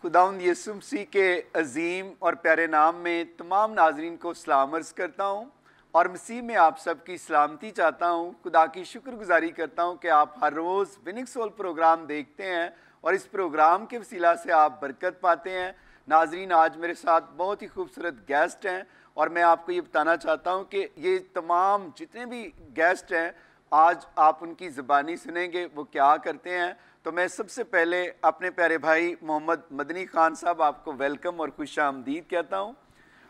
खुदावंद यीशु मसीह के अजीम और प्यारे नाम में तमाम नाजरीन को सलाम अर्ज़ करता हूँ और मसीह में आप सबकी सलामती चाहता हूँ। खुदा की शुक्रगुजारी करता हूँ कि आप हर रोज़ विनिंग सोल प्रोग्राम देखते हैं और इस प्रोग्राम के वसीला से आप बरकत पाते हैं। नाजरीन, आज मेरे साथ बहुत ही खूबसूरत गेस्ट हैं और मैं आपको ये बताना चाहता हूँ कि ये तमाम जितने भी गेस्ट हैं आज आप उनकी ज़बानी सुनेंगे वो क्या करते हैं। तो मैं सबसे पहले अपने प्यारे भाई मोहम्मद मदनी खान साहब आपको वेलकम और खुश आमदीद कहता हूँ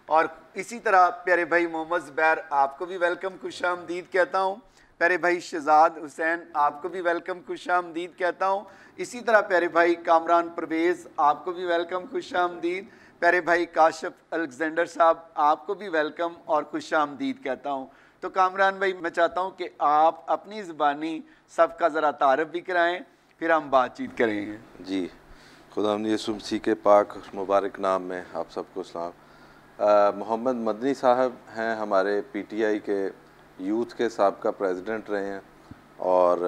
और इसी तरह प्यारे भाई मोहम्मद ज़ुबैर आपको भी वेलकम खुश आमदीद कहता हूँ। प्यारे भाई शहजाद हुसैन आपको भी वेलकम खुश आमदीद कहता हूँ। इसी तरह प्यारे भाई कामरान परवेज़ आपको भी वेलकम खुश आमदीद। प्यारे भाई काशिफ अलेक्जेंडर साहब आपको भी वेलकम और खुश आमदीद कहता हूँ। तो कामरान भाई, मैं चाहता हूँ कि आप अपनी ज़बानी सबका ज़रा तारफ़ भी कराएँ, फिर हम बातचीत करेंगे। जी, खुदावंद यीशु मसीह के पाक मुबारक नाम में आप सबको सलाम। मोहम्मद मदनी साहब हैं, हमारे पीटीआई के यूथ के साबका प्रेसिडेंट रहे हैं और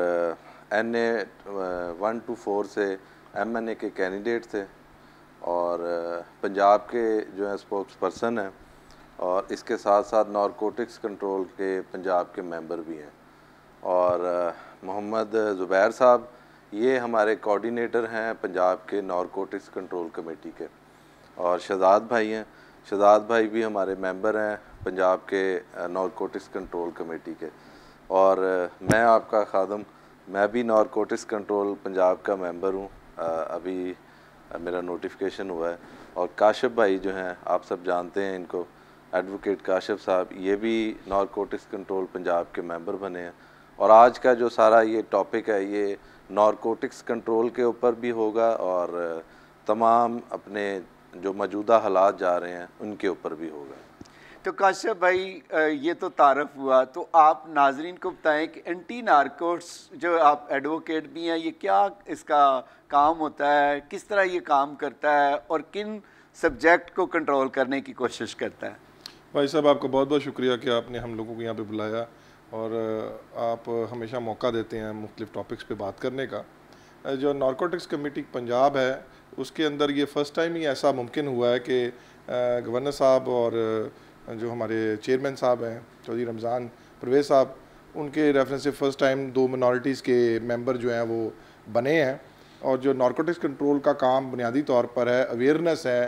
NA 1 to 4 से MNA के कैंडिडेट थे और पंजाब के जो है स्पोक्स पर्सन हैं और इसके साथ साथ नारकोटिक्स कंट्रोल के पंजाब के मेंबर भी हैं। और मोहम्मद ज़ुबैर साहब ये हमारे कोऑर्डिनेटर हैं पंजाब के नारकोटिक्स कंट्रोल कमेटी के। और शहजाद भाई हैं, शहजाद भाई भी हमारे मेंबर हैं पंजाब के नारकोटिक्स कंट्रोल कमेटी के। और मैं आपका खादम, मैं भी नारकोटिक्स कंट्रोल पंजाब का मेंबर हूँ, अभी मेरा नोटिफिकेशन हुआ है। और काशिफ भाई जो हैं, आप सब जानते हैं इनको, एडवोकेट काशिफ साहब, ये भी नारकोटिक्स कंट्रोल पंजाब के मेंबर बने हैं। और आज का जो सारा ये टॉपिक है ये नारकोटिक्स कंट्रोल के ऊपर भी होगा और तमाम अपने जो मौजूदा हालात जा रहे हैं उनके ऊपर भी होगा। तो काशिफ भाई, ये तो तारफ़ हुआ, तो आप नाजरीन को बताएं कि एंटी नारकोट्स जो आप एडवोकेट भी हैं, ये क्या इसका काम होता है, किस तरह ये काम करता है और किन सब्जेक्ट को कंट्रोल करने की कोशिश करता है? भाई साहब, आपका बहुत बहुत शुक्रिया कि आपने हम लोगों को यहाँ पे बुलाया और आप हमेशा मौका देते हैं मुख्तलिफ़ टॉपिक्स पे बात करने का। जो नारकोटिक्स कमेटी पंजाब है उसके अंदर ये फ़र्स्ट टाइम ही ऐसा मुमकिन हुआ है कि गवर्नर साहब और जो हमारे चेयरमैन साहब हैं चौधरी रमज़ान परवेज़ साहब, उनके रेफरेंस से फ़र्स्ट टाइम 2 मिनॉरिटीज़ के मेंबर जो हैं वो बने हैं। और जो नारकोटिक्स कंट्रोल का काम बुनियादी तौर पर है, अवेयरनेस है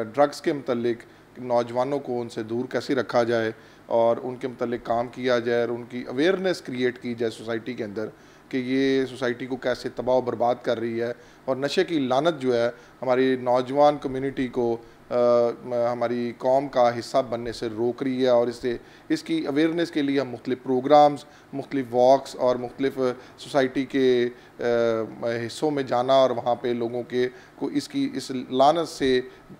ड्रग्स के मतलब, नौजवानों को उनसे दूर कैसे रखा जाए और उनके मतलब काम किया जाए और उनकी अवेयरनेस क्रिएट की जाए सोसाइटी के अंदर कि ये सोसाइटी को कैसे तबाह बर्बाद कर रही है और नशे की लानत जो है हमारी नौजवान कम्युनिटी को हमारी कौम का हिस्सा बनने से रोक रही है। और इससे इसकी अवेयरनेस के लिए हम मुख्तलिफ़ प्रोग्राम्स, मुख्तलिफ़ वॉक्स और मुख्तलिफ़ सोसाइटी के हिस्सों में जाना और वहाँ पे लोगों के को इसकी इस लानत से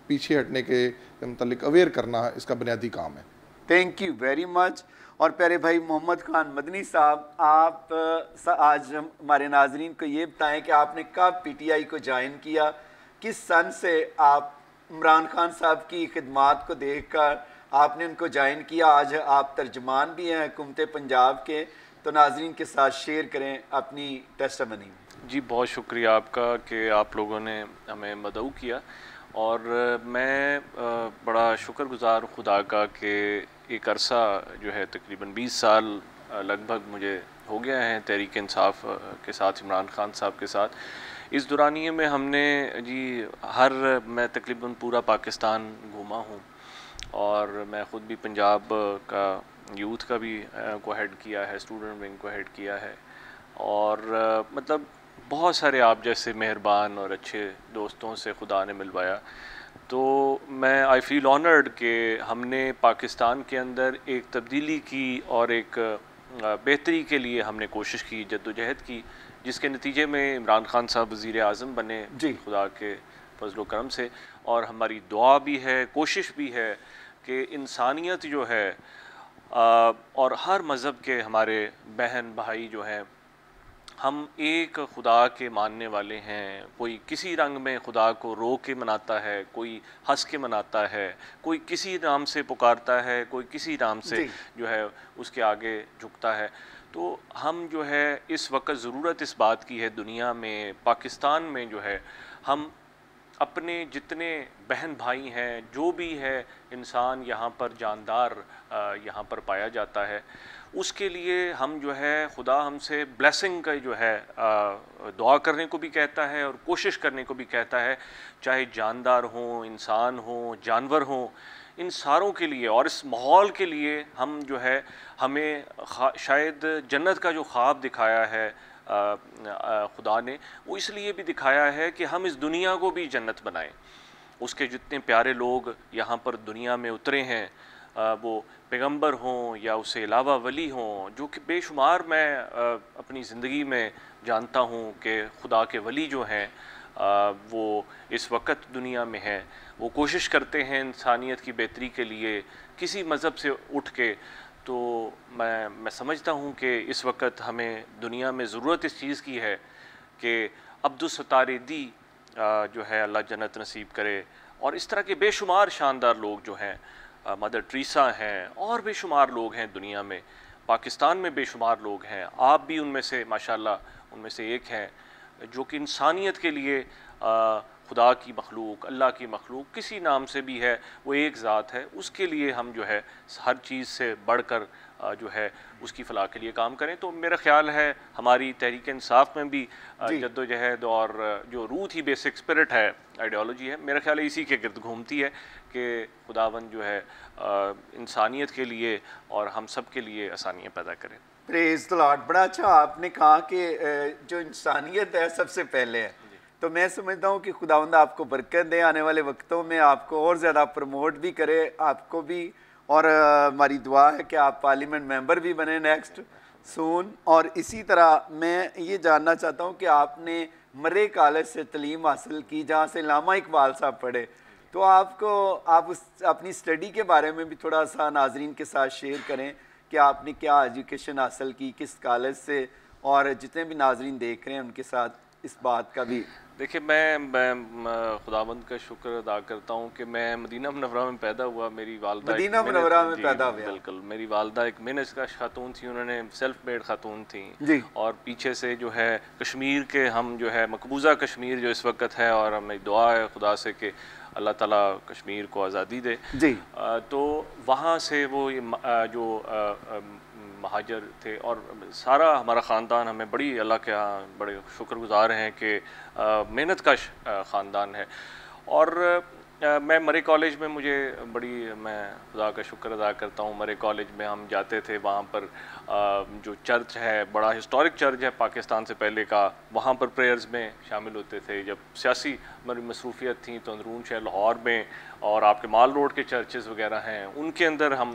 पीछे हटने के मतलब अवेयर करना इसका बुनियादी काम है। Thank you very much. और प्यारे भाई मोहम्मद खान मदनी साहब, आप आज हमारे नाजरीन को ये बताएं कि आपने कब पीटीआई को ज्वाइन किया, किस सन से आप इमरान खान साहब की खिदमात को देखकर आपने उनको ज्वाइन किया। आज आप तर्जमान भी हैं हुकूमत पंजाब के, तो नाजरीन के साथ शेयर करें अपनी टेस्टिमनी। जी, बहुत शुक्रिया आपका कि आप लोगों ने हमें मदऊ किया और मैं बड़ा शुक्रगुज़ार खुदा का कि एक अरसा जो है तकरीबन 20 साल लगभग मुझे हो गया है तहरीक इंसाफ के साथ, इमरान खान साहब के साथ। इस दौरानिए में हमने मैं तकरीबन पूरा पाकिस्तान घूमा हूँ और मैं ख़ुद भी पंजाब का यूथ का भी को हेड किया है, स्टूडेंट विंग को हेड किया है और मतलब बहुत सारे आप जैसे मेहरबान और अच्छे दोस्तों से खुदा ने मिलवाया। तो मैं आई फील ऑनर्ड कि हमने पाकिस्तान के अंदर एक तब्दीली की और एक बेहतरी के लिए हमने कोशिश की, जद्दोजहद की, जिसके नतीजे में इमरान खान साहब वज़ीर आज़म बने जी खुदा के फजल करम से। और हमारी दुआ भी है, कोशिश भी है कि इंसानियत जो है और हर मज़हब के हमारे बहन भाई जो हैं, हम एक खुदा के मानने वाले हैं। कोई किसी रंग में खुदा को रो के मनाता है, कोई हंस के मनाता है, कोई किसी नाम से पुकारता है, कोई किसी नाम से जो है उसके आगे झुकता है। तो हम जो है इस वक्त ज़रूरत इस बात की है दुनिया में, पाकिस्तान में जो है हम अपने जितने बहन भाई हैं, जो भी है इंसान यहाँ पर जानदार यहाँ पर पाया जाता है, उसके लिए हम जो है खुदा हमसे ब्लेसिंग का जो है दुआ करने को भी कहता है और कोशिश करने को भी कहता है, चाहे जानदार हों, इंसान हों, जानवर हों, इन सारों के लिए और इस माहौल के लिए हम जो है हमें शायद जन्नत का जो ख्वाब दिखाया है खुदा ने, वो इसलिए भी दिखाया है कि हम इस दुनिया को भी जन्नत बनाएं। उसके जितने प्यारे लोग यहाँ पर दुनिया में उतरे हैं, वो पैगंबर हों या उससे अलावा वली हों, जो कि बेशुमार मैं अपनी ज़िंदगी में जानता हूँ कि खुदा के वली जो हैं वो इस वक्त दुनिया में हैं, वो कोशिश करते हैं इंसानियत की बेहतरी के लिए किसी मज़हब से उठ के। तो मैं समझता हूँ कि इस वक्त हमें दुनिया में ज़रूरत इस चीज़ की है कि अब्दुस सत्तार दी जो है अल्लाह जन्नत नसीब करे, और इस तरह के बेशुमार शानदार लोग जो हैं, मदर टेरेसा हैं और बेशुमार लोग हैं दुनिया में, पाकिस्तान में बेशुमार लोग हैं, आप भी उनमें से माशाल्लाह उनमें से एक हैं, जो कि इंसानियत के लिए खुदा की मखलूक, अल्लाह की मखलूक किसी नाम से भी है, वो एक ज़ात है, उसके लिए हम जो है हर चीज़ से बढ़कर जो है उसकी फ़लाह के लिए काम करें। तो मेरा ख़्याल है हमारी तहरीक इंसाफ में भी जद्दोजहद और जो रूह थी, बेसिक स्पिरिट है, आइडियोलॉजी है, मेरा ख्याल है इसी के गिर्द घूमती है कि खुदावन जो है इंसानियत के लिए और हम सब के लिए आसानियाँ पैदा करें। Praise the Lord. बड़ा अच्छा आपने कहा कि जो इंसानियत है सबसे पहले है, तो मैं समझता हूँ कि खुदावंद आपको बरकत दे, आने वाले वक्तों में आपको और ज़्यादा प्रमोट भी करे, आपको भी, और हमारी दुआ है कि आप पार्लियामेंट मेंबर भी बने नेक्स्ट सून। और इसी तरह मैं ये जानना चाहता हूँ कि आपने मरे कॉलेज से तालीम हासिल की, जहाँ से अल्लामा इकबाल साहब पढ़े, तो आप उस अपनी स्टडी के बारे में भी थोड़ा सा नाजरीन के साथ शेयर करें कि आपने क्या एजुकेशन हासिल की, किस कॉलेज से, और जितने भी नाजरीन देख रहे हैं उनके साथ इस बात का भी। देखिए, मैं खुदावंद का शुक्र अदा करता हूँ कि मैं मदीना मुनव्वरा में पैदा हुआ। मेरी वालदा मदीना मुनव्वरा में पैदा हुआ। बिल्कुल, मेरी वालदा एक मेहनत का खातून थी, उन्होंने सेल्फ मेड खातून थी जी। और पीछे से जो है कश्मीर के, हम जो है मकबूजा कश्मीर जो इस वक्त है, और मेरी दुआ है खुदा से कि अल्लाह ताला कश्मीर को आज़ादी दे जी। तो वहाँ से वो जो महाजर थे, और सारा हमारा ख़ानदान, हमें बड़ी अल्लाह के यहाँ बड़े शुक्रगुज़ार हैं कि मेहनत का ख़ानदान है। और मैं मरे कॉलेज में मैं खुदा का शुक्र अदा करता हूँ, मरे कॉलेज में हम जाते थे, वहाँ पर जो चर्च है, बड़ा हिस्टोरिक चर्च है पाकिस्तान से पहले का, वहाँ पर प्रेयर्स में शामिल होते थे। जब सियासी हमारी मसरूफियत थी तो अंदरून शहर लाहौर में और आपके माल रोड के चर्चेज़ वगैरह हैं, उनके अंदर हम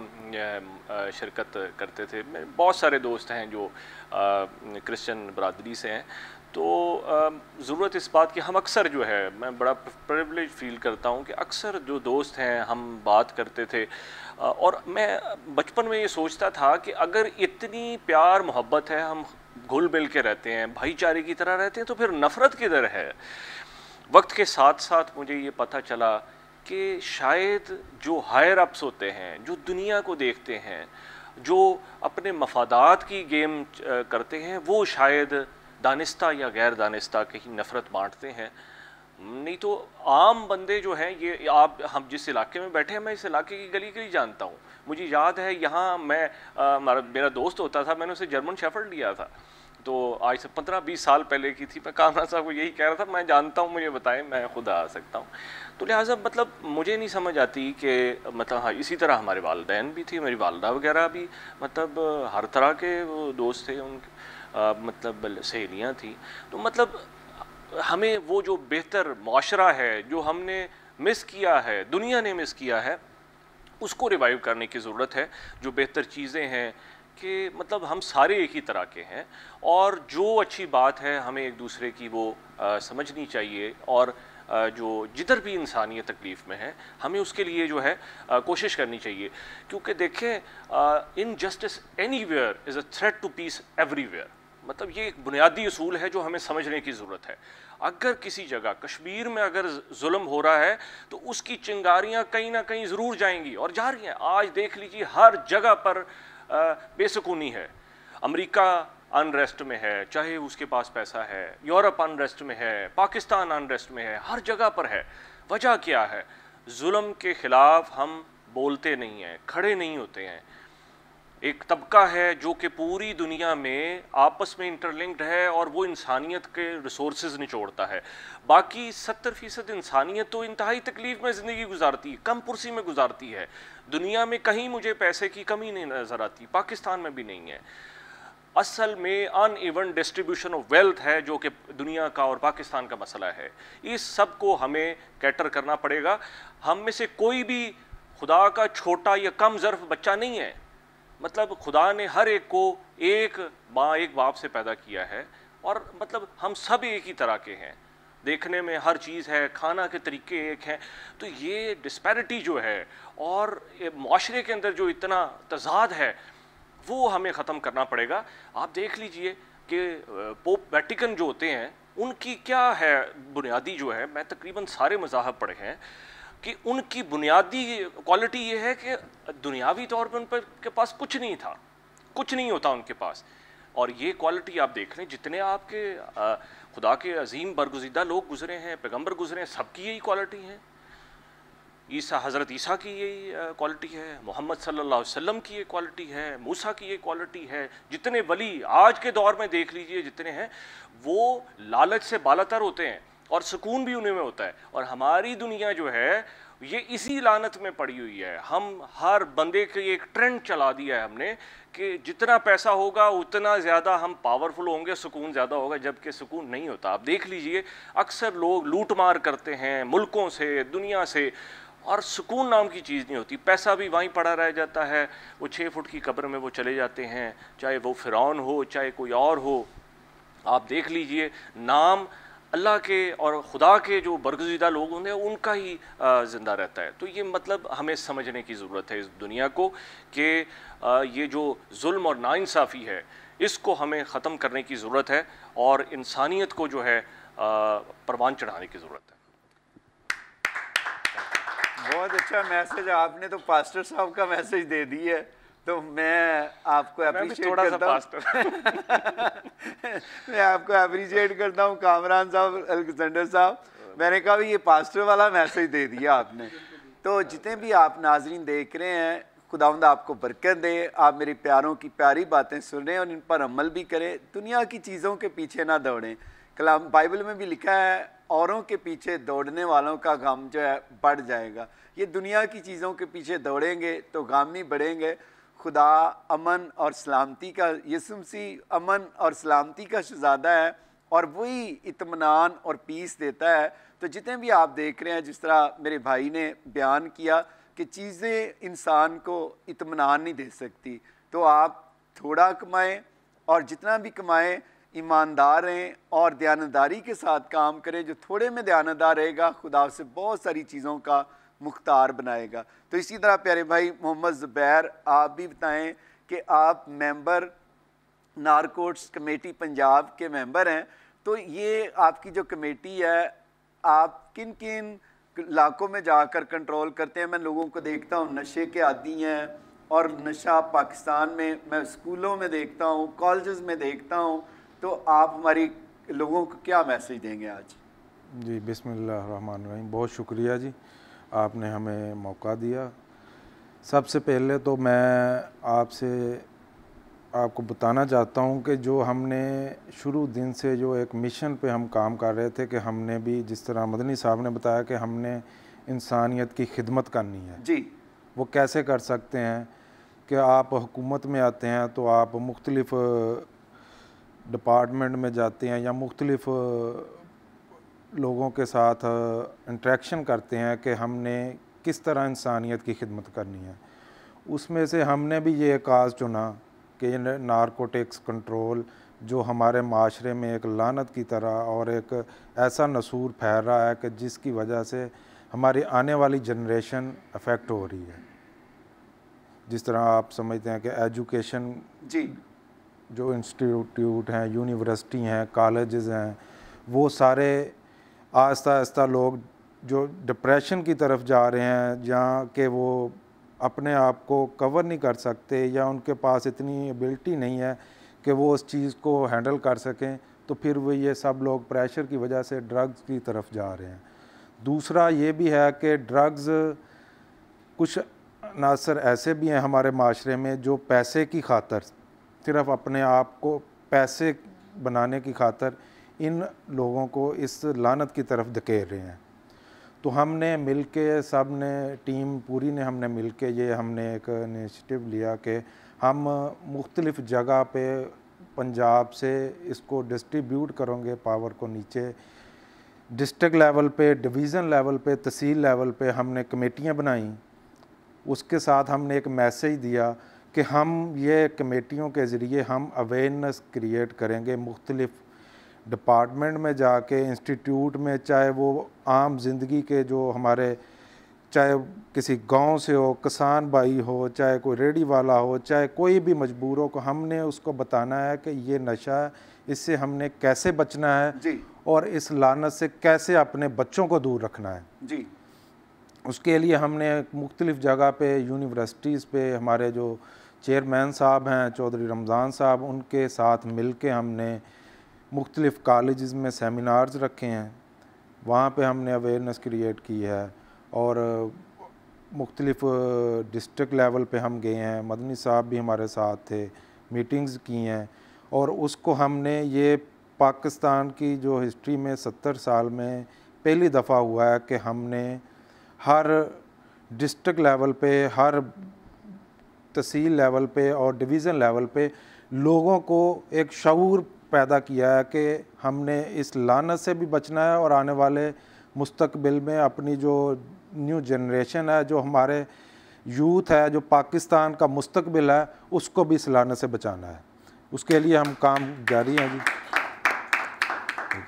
शिरकत करते थे। बहुत सारे दोस्त हैं जो क्रिश्चियन बरादरी से हैं, तो ज़रूरत इस बात की, हम अक्सर जो है, मैं बड़ा प्रिविलेज फील करता हूँ कि अक्सर जो दोस्त हैं हम बात करते थे, और मैं बचपन में ये सोचता था कि अगर इतनी प्यार मोहब्बत है, हम घुल मिल के रहते हैं, भाईचारे की तरह रहते हैं, तो फिर नफ़रत किधर है। वक्त के साथ साथ मुझे ये पता चला कि शायद जो हायर अप्स होते हैं, जो दुनिया को देखते हैं, जो अपने मफादात की गेम करते हैं, वो शायद दानिस्ता या गैर दानिस्ता कहीं नफ़रत बांटते हैं। नहीं तो आम बंदे जो हैं, ये हम जिस इलाके में बैठे हैं, मैं इस इलाके की गली गली जानता हूँ। मुझे याद है यहाँ मेरा दोस्त होता था, मैंने उसे जर्मन शेफर्ड लिया था, तो आज से 15-20 साल पहले की थी। मैं कामरान साहब को यही कह रहा था, मैं जानता हूँ, मुझे बताएं, मैं खुद आ सकता हूँ। तो लिहाजा मतलब मुझे नहीं समझ आती कि मतलब हाँ, इसी तरह हमारे वालिदैन भी थी, मेरी वालदा वगैरह भी, मतलब हर तरह के वो दोस्त थे, उनके मतलब सहेलियाँ थी। तो मतलब हमें वो जो बेहतर माशरा है, जो हमने मिस किया है, दुनिया ने मिस किया है, उसको रिवाइव करने की ज़रूरत है। जो बेहतर चीज़ें हैं कि मतलब हम सारे एक ही तरह के हैं, और जो अच्छी बात है हमें एक दूसरे की वो समझनी चाहिए, और जो जिधर भी इंसानियत तकलीफ़ में है, हमें उसके लिए जो है कोशिश करनी चाहिए। क्योंकि देखें, injustice anywhere is a threat to peace everywhere. मतलब ये एक बुनियादी उसूल है जो हमें समझने की ज़रूरत है। अगर किसी जगह, कश्मीर में अगर जुल्म हो रहा है, तो उसकी चिंगारियाँ कहीं ना कहीं ज़रूर जाएंगी, और जा रही हैं। आज देख लीजिए, हर जगह पर बेसुकूनी है। अमेरिका अनरेस्ट में है, चाहे उसके पास पैसा है, यूरोप अनरेस्ट में है, पाकिस्तान अनरेस्ट में है, हर जगह पर है। वजह क्या है? जुल्म के खिलाफ हम बोलते नहीं हैं, खड़े नहीं होते हैं। एक तबका है जो कि पूरी दुनिया में आपस में इंटरलिंक्ड है और वो इंसानियत के रिसोर्सेज निचोड़ता है। बाकी 70% इंसानियत तो इंतहाई तकलीफ में ज़िंदगी गुजारती है, कम पुरसी में गुजारती है। दुनिया में कहीं मुझे पैसे की कमी नहीं नज़र आती, पाकिस्तान में भी नहीं है। असल में अनइवन डिस्ट्रीब्यूशन ऑफ वेल्थ है जो कि दुनिया का और पाकिस्तान का मसला है। इस सब को हमें कैटर करना पड़ेगा। हम में से कोई भी खुदा का छोटा या कम ज़र्फ बच्चा नहीं है। मतलब खुदा ने हर एक को एक माँ एक बाप से पैदा किया है और मतलब हम सब एक ही तरह के हैं, देखने में हर चीज़ है, खाना के तरीके एक हैं। तो ये डिस्पैरिटी जो है और माशरे के अंदर जो इतना तजाद है वो हमें ख़त्म करना पड़ेगा। आप देख लीजिए कि पोप वेटिकन जो होते हैं उनकी क्या है बुनियादी जो है, मैं तकरीबन सारे मज़ाहब पढ़े हैं कि उनकी बुनियादी क्वालिटी ये है कि दुनियावी तौर पर उन पर के पास कुछ नहीं था, कुछ नहीं होता उनके पास। और ये क्वालिटी आप देख लें, जितने आपके खुदा के अजीम बरगुज़ीदा लोग गुजरे हैं, पैगंबर गुजरे हैं, सबकी यही क्वालिटी है। ईसा, हज़रत ईसा की यही क्वालिटी है, मोहम्मद सल्लल्लाहु अलैहि वसल्लम की ये क्वालिटी है, मूसा की ये क्वालिटी है। जितने वली आज के दौर में देख लीजिए जितने हैं, वो लालच से बालातर होते हैं और सुकून भी उन्हीं में होता है। और हमारी दुनिया जो है ये इसी लानत में पड़ी हुई है। हम हर बंदे के एक ट्रेंड चला दिया है हमने कि जितना पैसा होगा उतना ज़्यादा हम पावरफुल होंगे, सुकून ज़्यादा होगा, जबकि सुकून नहीं होता। आप देख लीजिए अक्सर लोग लूट मार करते हैं मुल्कों से, दुनिया से, और सुकून नाम की चीज़ नहीं होती। पैसा भी वहीं पड़ा रह जाता है, वो 6 फुट की कब्र में वो चले जाते हैं, चाहे वो फ़िरौन हो चाहे कोई और हो। आप देख लीजिए नाम अल्लाह के और खुदा के जो बरगुज़ीदा लोग होंगे उनका ही ज़िंदा रहता है। तो ये मतलब हमें समझने की ज़रूरत है इस दुनिया को कि ये जो जुल्म और नाइंसाफ़ी है इसको हमें ख़त्म करने की ज़रूरत है और इंसानियत को जो है परवान चढ़ाने की ज़रूरत है। बहुत अच्छा मैसेज, आपने तो पास्टर साहब का मैसेज दे दी है, तो मैं आपको अप्रिशिएट करता हूँ। मैं आपको अप्रिशिएट करता हूँ कामरान साहब, अलेक्जेंडर साहब। मैंने कहा भी ये पास्टर वाला मैसेज दे दिया आपने। तो जितने भी आप नाजरीन देख रहे हैं, खुदावंद आपको बरकत दे। आप मेरे प्यारों की प्यारी बातें सुनें और इन पर अमल भी करें। दुनिया की चीज़ों के पीछे ना दौड़ें। कलाम बाइबल में भी लिखा है औरों के पीछे दौड़ने वालों का गम जो है बढ़ जाएगा। ये दुनिया की चीज़ों के पीछे दौड़ेंगे तो गम ही बढ़ेंगे। खुदा अमन और सलामती का, यीशु मसीह अमन और सलामती का शहज़ादा है और वही इत्मीनान और पीस देता है। तो जितने भी आप देख रहे हैं, जिस तरह मेरे भाई ने बयान किया कि चीज़ें इंसान को इत्मीनान नहीं दे सकती, तो आप थोड़ा कमाएं और जितना भी कमाएं ईमानदार रहें और दयानतदारी के साथ काम करें। जो थोड़े में दयानतदार रहेगा खुदा से बहुत सारी चीज़ों का मुख्तार बनाएगा। तो इसी तरह प्यारे भाई मोहम्मद ज़ुबैर, आप भी बताएं कि आप मेंबर नारकोटिक्स कमेटी पंजाब के मेंबर हैं। तो ये आपकी जो कमेटी है, आप किन किन इलाकों में जाकर कंट्रोल करते हैं? मैं लोगों को देखता हूँ नशे के आदी हैं और नशा पाकिस्तान में मैं स्कूलों में देखता हूँ, कॉलेजेस में देखता हूँ। तो आप हमारी लोगों को क्या मैसेज देंगे आज? जी बिस्मिल्लाहिर्रहमानिर्रहीम, बहुत शुक्रिया जी, आपने हमें मौका दिया। सबसे पहले तो मैं आपको बताना चाहता हूं कि जो हमने शुरू दिन से जो एक मिशन पे हम काम कर रहे थे कि हमने भी, जिस तरह मदनी साहब ने बताया कि हमने इंसानियत की खिदमत करनी है जी, वो कैसे कर सकते हैं कि आप हुकूमत में आते हैं तो आप मुख्तलिफ़ डिपार्टमेंट में जाते हैं या मुख्तलिफ़ लोगों के साथ इंटरेक्शन करते हैं कि हमने किस तरह इंसानियत की खिदमत करनी है। उसमें से हमने भी ये काज चुना कि नारकोटिक्स कंट्रोल जो हमारे माशरे में एक लानत की तरह और एक ऐसा नसूर फैल रहा है कि जिसकी वजह से हमारी आने वाली जनरेशन अफेक्ट हो रही है। जिस तरह आप समझते हैं कि एजुकेशन जी, जो इंस्टीट्यूट हैं, यूनिवर्सिटी हैं, कॉलेजेस हैं, वो सारे आहिस्ता आहिस्ता लोग जो डिप्रेशन की तरफ जा रहे हैं, जहाँ के वो अपने आप को कवर नहीं कर सकते या उनके पास इतनी एबिलिटी नहीं है कि वो उस चीज़ को हैंडल कर सकें, तो फिर वो ये सब लोग प्रेशर की वजह से ड्रग्स की तरफ जा रहे हैं। दूसरा ये भी है कि ड्रग्स कुछ अनासर ऐसे भी हैं हमारे माशरे में जो पैसे की खातर, सिर्फ अपने आप को पैसे बनाने की खातर इन लोगों को इस लानत की तरफ धकेल रहे हैं। तो हमने मिल के, सब ने, टीम पूरी ने, हमने मिल के हमने एक इनिशिएटिव लिया कि हम मुख्तलिफ़ जगह पे पंजाब से इसको डिस्ट्रीब्यूट करेंगे पावर को नीचे, डिस्ट्रिक्ट लेवल पे, डिवीज़न लेवल पे, तहसील लेवल पे हमने कमेटियाँ बनाई। उसके साथ हमने एक मैसेज दिया कि हम ये कमेटियों के ज़रिए हम अवेयरनेस क्रिएट करेंगे मुख्तलिफ़ डिपार्टमेंट में जाके, इंस्टीट्यूट में, चाहे वो आम ज़िंदगी के जो हमारे, चाहे किसी गांव से हो, किसान भाई हो, चाहे कोई रेडी वाला हो, चाहे कोई भी मजबूर हो, को हमने उसको बताना है कि ये नशा है, इससे हमने कैसे बचना है जी, और इस लानत से कैसे अपने बच्चों को दूर रखना है जी। उसके लिए हमने मुख्तलिफ़ जगह पे, यूनिवर्सिटीज़ पे, हमारे जो चेयरमैन साहब हैं चौधरी रमज़ान साहब, उनके साथ मिल के हमने मुख्तलिफ़ कॉलेज़ में सेमिनार्स रखे हैं, वहाँ पे हमने अवेयरनेस क्रिएट की है। और मुख्तलिफ़ डिस्ट्रिक्ट लेवल पे हम गए हैं, मदनी साहब भी हमारे साथ थे, मीटिंग्स की हैं। और उसको हमने, ये पाकिस्तान की जो हिस्ट्री में 70 साल में पहली दफ़ा हुआ है कि हमने हर डिस्ट्रिक्ट लेवल पे, हर तहसील लेवल पे और डिवीज़न लेवल पे लोगों को एक शऊर पैदा किया है कि हमने इस लानत से भी बचना है और आने वाले मुस्तकबिल में अपनी जो न्यू जनरेशन है, जो हमारे यूथ है, जो पाकिस्तान का मुस्तकबिल है, उसको भी इस लानत से बचाना है। उसके लिए हम काम जारी हैं जी।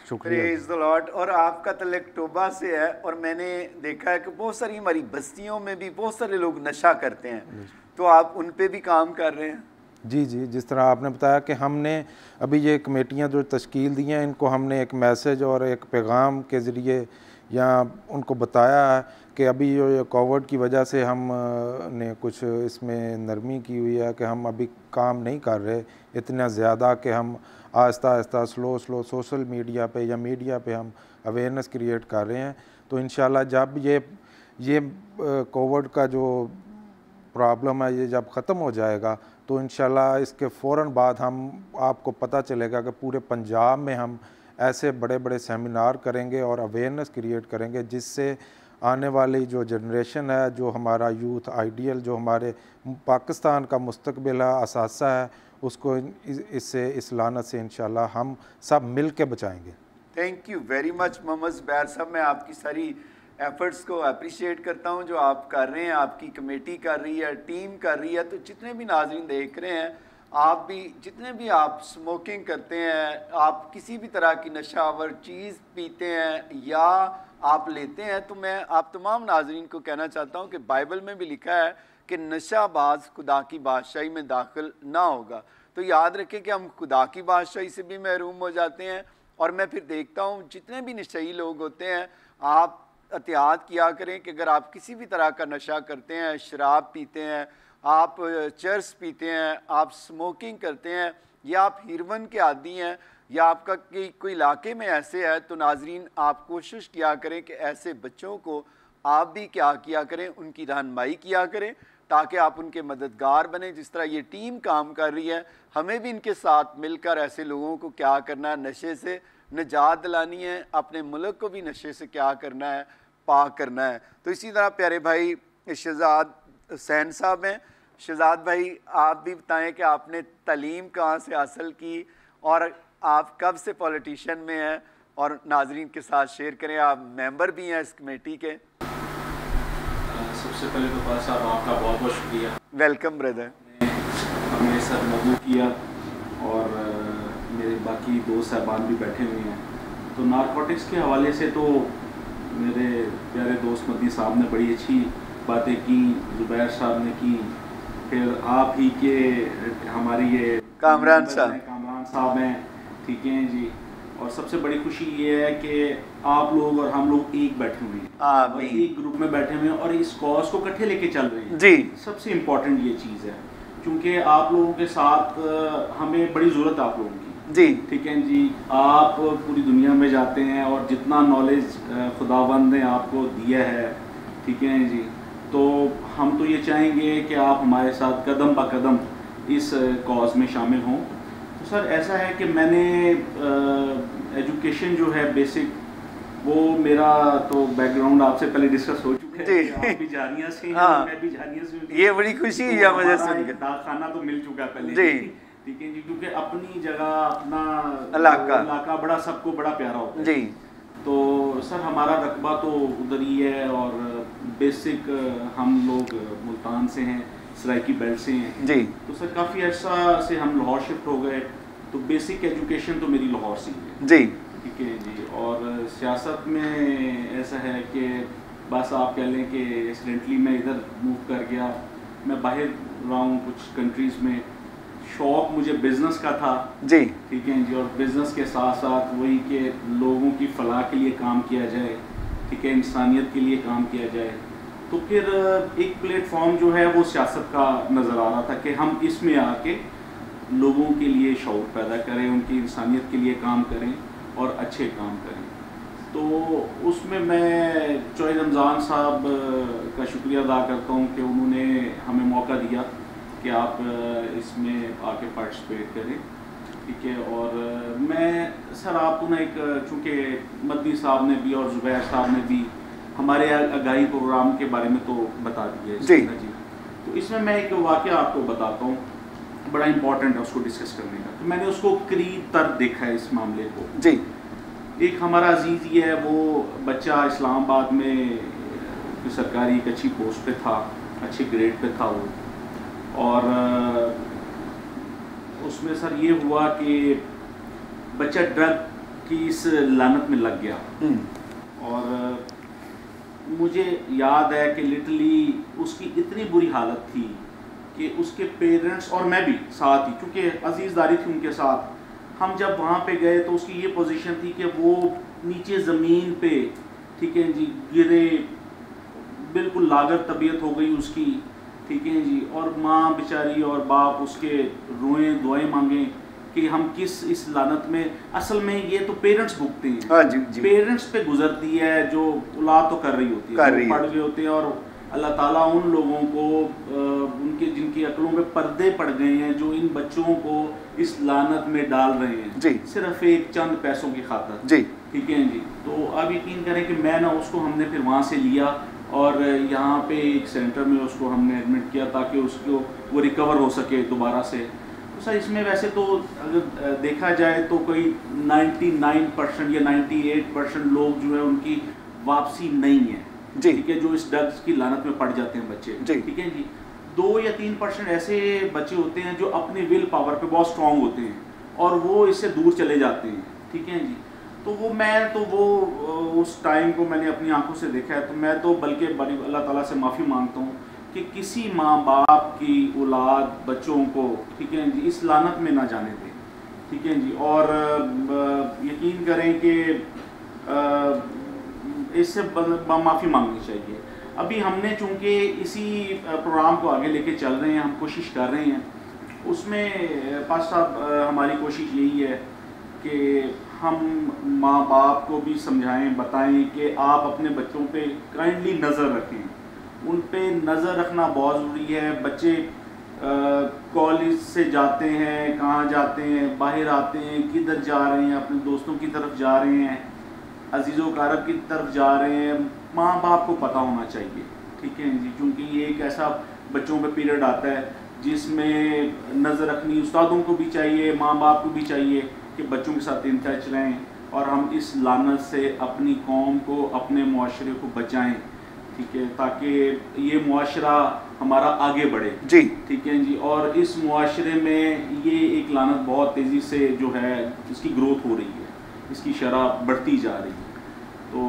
शुक्रिया। Praise the Lord. और आपका तल्लुक तौबा से है, और मैंने देखा है कि बहुत सारी हमारी बस्तियों में भी बहुत सारे लोग नशा करते हैं, तो आप उन पे भी काम कर रहे हैं? जी जी, जिस तरह आपने बताया कि हमने अभी ये कमेटियां जो तश्कील दी हैं, इनको हमने एक मैसेज और एक पैगाम के ज़रिए यहाँ उनको बताया है कि अभी ये कोविड की वजह से हम ने कुछ इसमें नरमी की हुई है कि हम अभी काम नहीं कर रहे इतना ज़्यादा, कि हम Aahista Aahista slow social media पे या मीडिया पे हम अवेयरनेस क्रिएट कर रहे हैं। तो इंशाल्लाह जब ये कोविड का जो प्रॉब्लम है ये जब ख़त्म हो जाएगा, तो इंशाल्लाह इसके फ़ौरन बाद हम, आपको पता चलेगा कि पूरे पंजाब में हम ऐसे बड़े बड़े सेमिनार करेंगे और अवेयरनेस क्रिएट करेंगे, जिससे आने वाली जो जनरेशन है, जो हमारा यूथ आइडियल, जो हमारे पाकिस्तान का मुस्तकबिल है, असासा है, उसको इससे, इस लानत से इंशाल्लाह हम सब मिल के बचाएँगे। Thank you very much Mohammed Zubair sahab. मैं आपकी सारी एफ़र्ट्स को अप्रिशिएट करता हूं जो आप कर रहे हैं, आपकी कमेटी कर रही है, टीम कर रही है। तो जितने भी नाज़रीन देख रहे हैं, आप भी, जितने भी आप स्मोकिंग करते हैं, आप किसी भी तरह की नशावर चीज़ पीते हैं या आप लेते हैं, तो मैं आप तमाम नाज़रीन को कहना चाहता हूं कि बाइबल में भी लिखा है कि नशाबाज खुदा की बादशाही में दाखिल ना होगा। तो याद रखें कि हम खुदा की बादशाही से भी महरूम हो जाते हैं। और मैं फिर देखता हूँ जितने भी नशई लोग होते हैं, आप एहतियात किया करें कि अगर आप किसी भी तरह का नशा करते हैं, शराब पीते हैं, आप चरस पीते हैं, आप स्मोकिंग करते हैं, या आप हीरोइन के आदी हैं, या आपका कोई इलाके में ऐसे है, तो नाजरीन आप कोशिश किया करें कि ऐसे बच्चों को आप भी क्या किया करें, उनकी रहनुमाई किया करें, ताकि आप उनके मददगार बने। जिस तरह ये टीम काम कर रही है, हमें भी इनके साथ मिलकर ऐसे लोगों को क्या करना है, नशे से निजात दिलानी है, अपने मुल्क को भी नशे से क्या करना है, पाक करना है। तो इसी तरह प्यारे भाई शहजाद हुसैन साहब हैं। शहजाद भाई, आप भी बताएं कि आपने तालीम कहाँ से हासिल की और आप कब से पॉलिटिशियन में हैं, और नाजरीन के साथ शेयर करें। आप मेंबर भी हैं इस कमेटी के। सबसे पहले तो साहब आपका बहुत बहुत शुक्रिया। Welcome brother. हमने सर मदू किया और मेरे बाकी दोस्त साहबान भी बैठे हुए हैं। तो नारकोटिक्स के हवाले से तो मेरे प्यारे दोस्त मदनी साहब ने बड़ी अच्छी बातें की, ज़ुबैर साहब ने की, फिर आप ही के हमारी ये कामरान साहब हैं, ठीक हैं जी। और सबसे बड़ी खुशी ये है कि आप लोग और हम लोग एक बैठे हुए हैं और एक ग्रुप में बैठे हुए हैं और इस कॉज को इकट्ठे लेके चल रहे हैं जी। सबसे इम्पोर्टेंट ये चीज़ है। क्योंकि आप लोगों के साथ हमें बड़ी ज़रूरत है आप लोगों की जी। ठीक है जी। आप पूरी दुनिया में जाते हैं और जितना नॉलेज खुदावंद ने आपको दिया है ठीक है जी, तो हम तो ये चाहेंगे कि आप हमारे साथ कदम ब कदम इस कॉज में शामिल हों। तो सर ऐसा है कि मैंने एजुकेशन जो है बेसिक वो मेरा तो बैकग्राउंड आपसे पहले डिस्कस हो चुका है, आप भी जानिया से हैं, हाँ, मैं भी जानिया से हूं। ये बड़ी खुशी हुई है मुझे सुनकर। खाना तो मिल चुका है पहले जी ठीक है जी, क्योंकि अपनी जगह अपना इलाका बड़ा सबको बड़ा प्यारा होता है जी। तो सर हमारा रकबा तो उधर ही है और बेसिक हम लोग मुल्तान से हैं, सराइकी बेल्ट से हैं जी। तो सर काफ़ी अर्सा से हम लाहौर शिफ्ट हो गए, तो बेसिक एजुकेशन तो मेरी लाहौर से ही है जी ठीक है जी। और सियासत में ऐसा है कि बस आप कह लें कि एक्सीडेंटली मैं इधर मूव कर गया, मैं बाहर रहा हूँ कुछ कंट्रीज़ में। शौक़ मुझे बिज़नेस का था जी ठीक है जी, और बिज़नेस के साथ साथ वही कि लोगों की फलाह के लिए काम किया जाए ठीक है, इंसानियत के लिए काम किया जाए। तो फिर एक प्लेटफॉर्म जो है वो सियासत का नज़र आ रहा था कि हम इसमें आके लोगों के लिए शौक़ पैदा करें, उनकी इंसानियत के लिए काम करें और अच्छे काम करें। तो उसमें मैं चौधरी रमज़ान साहब का शुक्रिया अदा करता हूँ कि उन्होंने हमें मौका दिया कि आप इसमें आके पार्टिसिपेट करें ठीक है। और मैं सर आपको ना एक चूँकि मदनी साहब ने भी और ज़ुबैर साहब ने भी हमारे आगाही प्रोग्राम के बारे में तो बता दिया जी जी, तो इसमें मैं एक वाक़या आपको बताता हूँ, बड़ा इंपॉर्टेंट है उसको डिस्कस करने का। तो मैंने उसको करीब तर देखा है इस मामले को जी। एक हमारा अजीज़ ये है, वो बच्चा इस्लामाबाद में सरकारी एक अच्छी पोस्ट पे था, अच्छे ग्रेड पे था वो, और उसमें सर ये हुआ कि बच्चा ड्रग की इस लानत में लग गया। और मुझे याद है कि लिटरली उसकी इतनी बुरी हालत थी कि उसके पेरेंट्स और मैं भी साथ ही, क्योंकि अजीज़दारी थी उनके साथ, हम जब वहाँ पे गए तो उसकी ये पोजीशन थी कि वो नीचे ज़मीन पे ठीक है जी गिरे, बिल्कुल लागर तबीयत हो गई उसकी ठीक है जी। और माँ बेचारी और बाप उसके रोएं दुआएं मांगें कि हम किस इस लानत में, असल में ये तो पेरेंट्स भुगते हैं। हाँ जी जी। पेरेंट्स पे गुजरती है जो औलाद तो कर रही होती है, पढ़ गए होते हैं, और अल्लाह ताला उन लोगों को उनके जिनकी अक्लों में पर्दे पड़ गए हैं, जो इन बच्चों को इस लानत में डाल रहे हैं जी, सिर्फ एक चंद पैसों की खातिर जी ठीक है जी। तो अब यकीन करें कि मैं ना उसको हमने फिर वहाँ से लिया और यहाँ पे एक सेंटर में उसको हमने एडमिट किया ताकि उसको वो रिकवर हो सके दोबारा से। तो सर इसमें वैसे तो अगर देखा जाए तो कोई 99% या 98% लोग जो है उनकी वापसी नहीं है जी ठीक है, जो इस ड्रग्स की लानत में पड़ जाते हैं बच्चे ठीक है जी। 2 या 3% ऐसे बच्चे होते हैं जो अपने विल पावर पे बहुत स्ट्रांग होते हैं और वो इससे दूर चले जाते हैं ठीक है जी। तो वो उस टाइम को मैंने अपनी आंखों से देखा है। तो मैं तो बल्कि बड़ी अल्लाह ताला से माफ़ी मांगता हूँ कि किसी माँ बाप की औलाद बच्चों को ठीक है जी इस लानत में ना जाने दें ठीक है जी। और यकीन करें कि इससे माफ़ी मांगनी चाहिए। अभी हमने चूँकि इसी प्रोग्राम को आगे लेके चल रहे हैं, हम कोशिश कर रहे हैं, उसमें पास साहब हमारी कोशिश यही है कि हम माँ बाप को भी समझाएं, बताएं कि आप अपने बच्चों पे काइंडली नज़र रखें, उन पे नज़र रखना बहुत ज़रूरी है। बच्चे कॉलेज से जाते हैं, कहाँ जाते हैं, बाहर आते हैं, किधर जा रहे हैं, अपने दोस्तों की तरफ जा रहे हैं, अजीज़ों कारब की तरफ जा रहे हैं, माँ बाप को पता होना चाहिए ठीक है जी। क्योंकि ये एक ऐसा बच्चों पे पीरियड आता है जिसमें नज़र रखनी उस्तादों को भी चाहिए, माँ बाप को भी चाहिए कि बच्चों के साथ इन टच रहें और हम इस लानत से अपनी कौम को, अपने मुआशरे को बचाएं ठीक है, ताकि ये मुआशरा हमारा आगे बढ़े जी ठीक है जी। और इस मुआशरे में ये एक लानत बहुत तेज़ी से जो है इसकी ग्रोथ हो रही है, इसकी शरह बढ़ती जा रही है। तो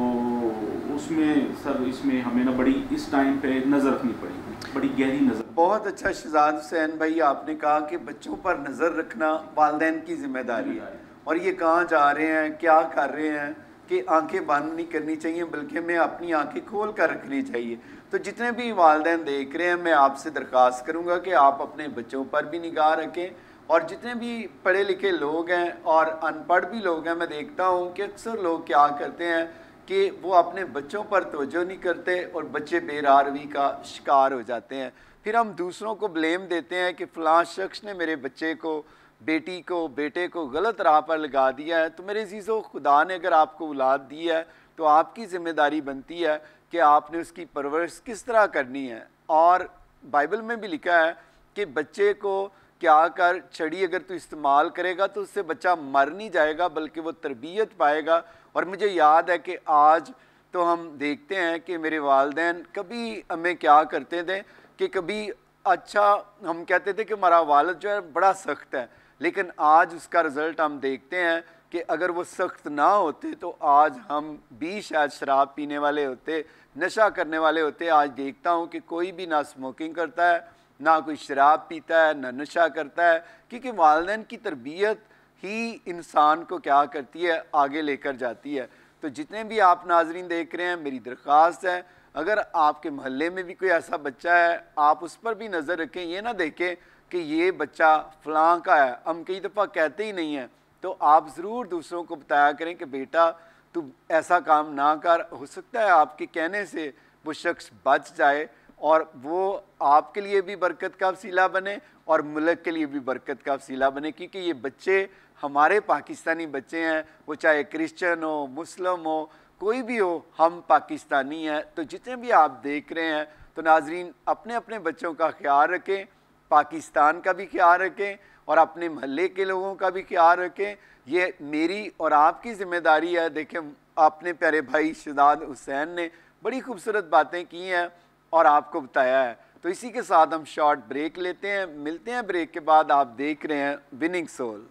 उसमें सर इसमें हमें ना बड़ी इस टाइम पे नज़र रखनी पड़ेगी, बड़ी गहरी नज़र। बहुत अच्छा शहजाद हुसैन भाई, आपने कहा कि बच्चों पर नज़र रखना वालिदैन की जिम्मेदारी है और ये कहाँ जा रहे हैं, क्या कर रहे हैं, कि आंखें बंद नहीं करनी चाहिए, बल्कि हमें अपनी आंखें खोल कर रखनी चाहिए। तो जितने भी वालिदैन देख रहे हैं, मैं आपसे दरख्वास्त करूँगा कि आप अपने बच्चों पर भी निगाह रखें, और जितने भी पढ़े लिखे लोग हैं और अनपढ़ भी लोग हैं, मैं देखता हूँ कि अक्सर लोग क्या करते हैं कि वो अपने बच्चों पर तवज्जो नहीं करते और बच्चे बेरारवी का शिकार हो जाते हैं। फिर हम दूसरों को ब्लेम देते हैं कि फ़लाँ शख्स ने मेरे बच्चे को, बेटी को, बेटे को गलत राह पर लगा दिया है। तो मेरे अज़ीज़ों, खुदा ने अगर आपको औलाद दी है तो आपकी ज़िम्मेदारी बनती है कि आपने उसकी परवरिश किस तरह करनी है। और बाइबल में भी लिखा है कि बच्चे को क्या कर, छड़ी अगर तू इस्तेमाल करेगा तो उससे बच्चा मर नहीं जाएगा, बल्कि वो तरबियत पाएगा। और मुझे याद है कि आज तो हम देखते हैं कि मेरे वालिदैन कभी हमें क्या करते थे कि कभी अच्छा हम कहते थे कि हमारा वालिद जो है बड़ा सख्त है, लेकिन आज उसका रिज़ल्ट हम देखते हैं कि अगर वो सख्त ना होते तो आज हम भी शायद शराब पीने वाले होते, नशा करने वाले होते। आज देखता हूँ कि कोई भी ना स्मोकिंग करता है, ना कोई शराब पीता है, ना नशा करता है, क्योंकि वालिदैन की तरबियत ही इंसान को क्या करती है, आगे लेकर जाती है। तो जितने भी आप नाजरीन देख रहे हैं, मेरी दरख्वास्त है, अगर आपके मोहल्ले में भी कोई ऐसा बच्चा है, आप उस पर भी नज़र रखें। ये ना देखें कि ये बच्चा फ़लाँ का है, हम कई दफ़ा कहते ही नहीं हैं, तो आप ज़रूर दूसरों को बताया करें कि बेटा तू ऐसा काम ना कर। हो सकता है आपके कहने से वो शख्स बच जाए और वो आपके लिए भी बरकत का वसीला बने और मुल्क के लिए भी बरकत का वसीला बने, क्योंकि ये बच्चे हमारे पाकिस्तानी बच्चे हैं, वो चाहे क्रिश्चियन हो, मुस्लिम हो, कोई भी हो, हम पाकिस्तानी हैं। तो जितने भी आप देख रहे हैं, तो नाजरीन अपने अपने बच्चों का ख्याल रखें, पाकिस्तान का भी ख्याल रखें और अपने महल्ले के लोगों का भी ख्याल रखें। ये मेरी और आपकी ज़िम्मेदारी है। देखें, अपने प्यारे भाई शहजाद हुसैन ने बड़ी खूबसूरत बातें की हैं और आपको बताया है। तो इसी के साथ हम शॉर्ट ब्रेक लेते हैं, मिलते हैं ब्रेक के बाद। आप देख रहे हैं विनिंग सोल।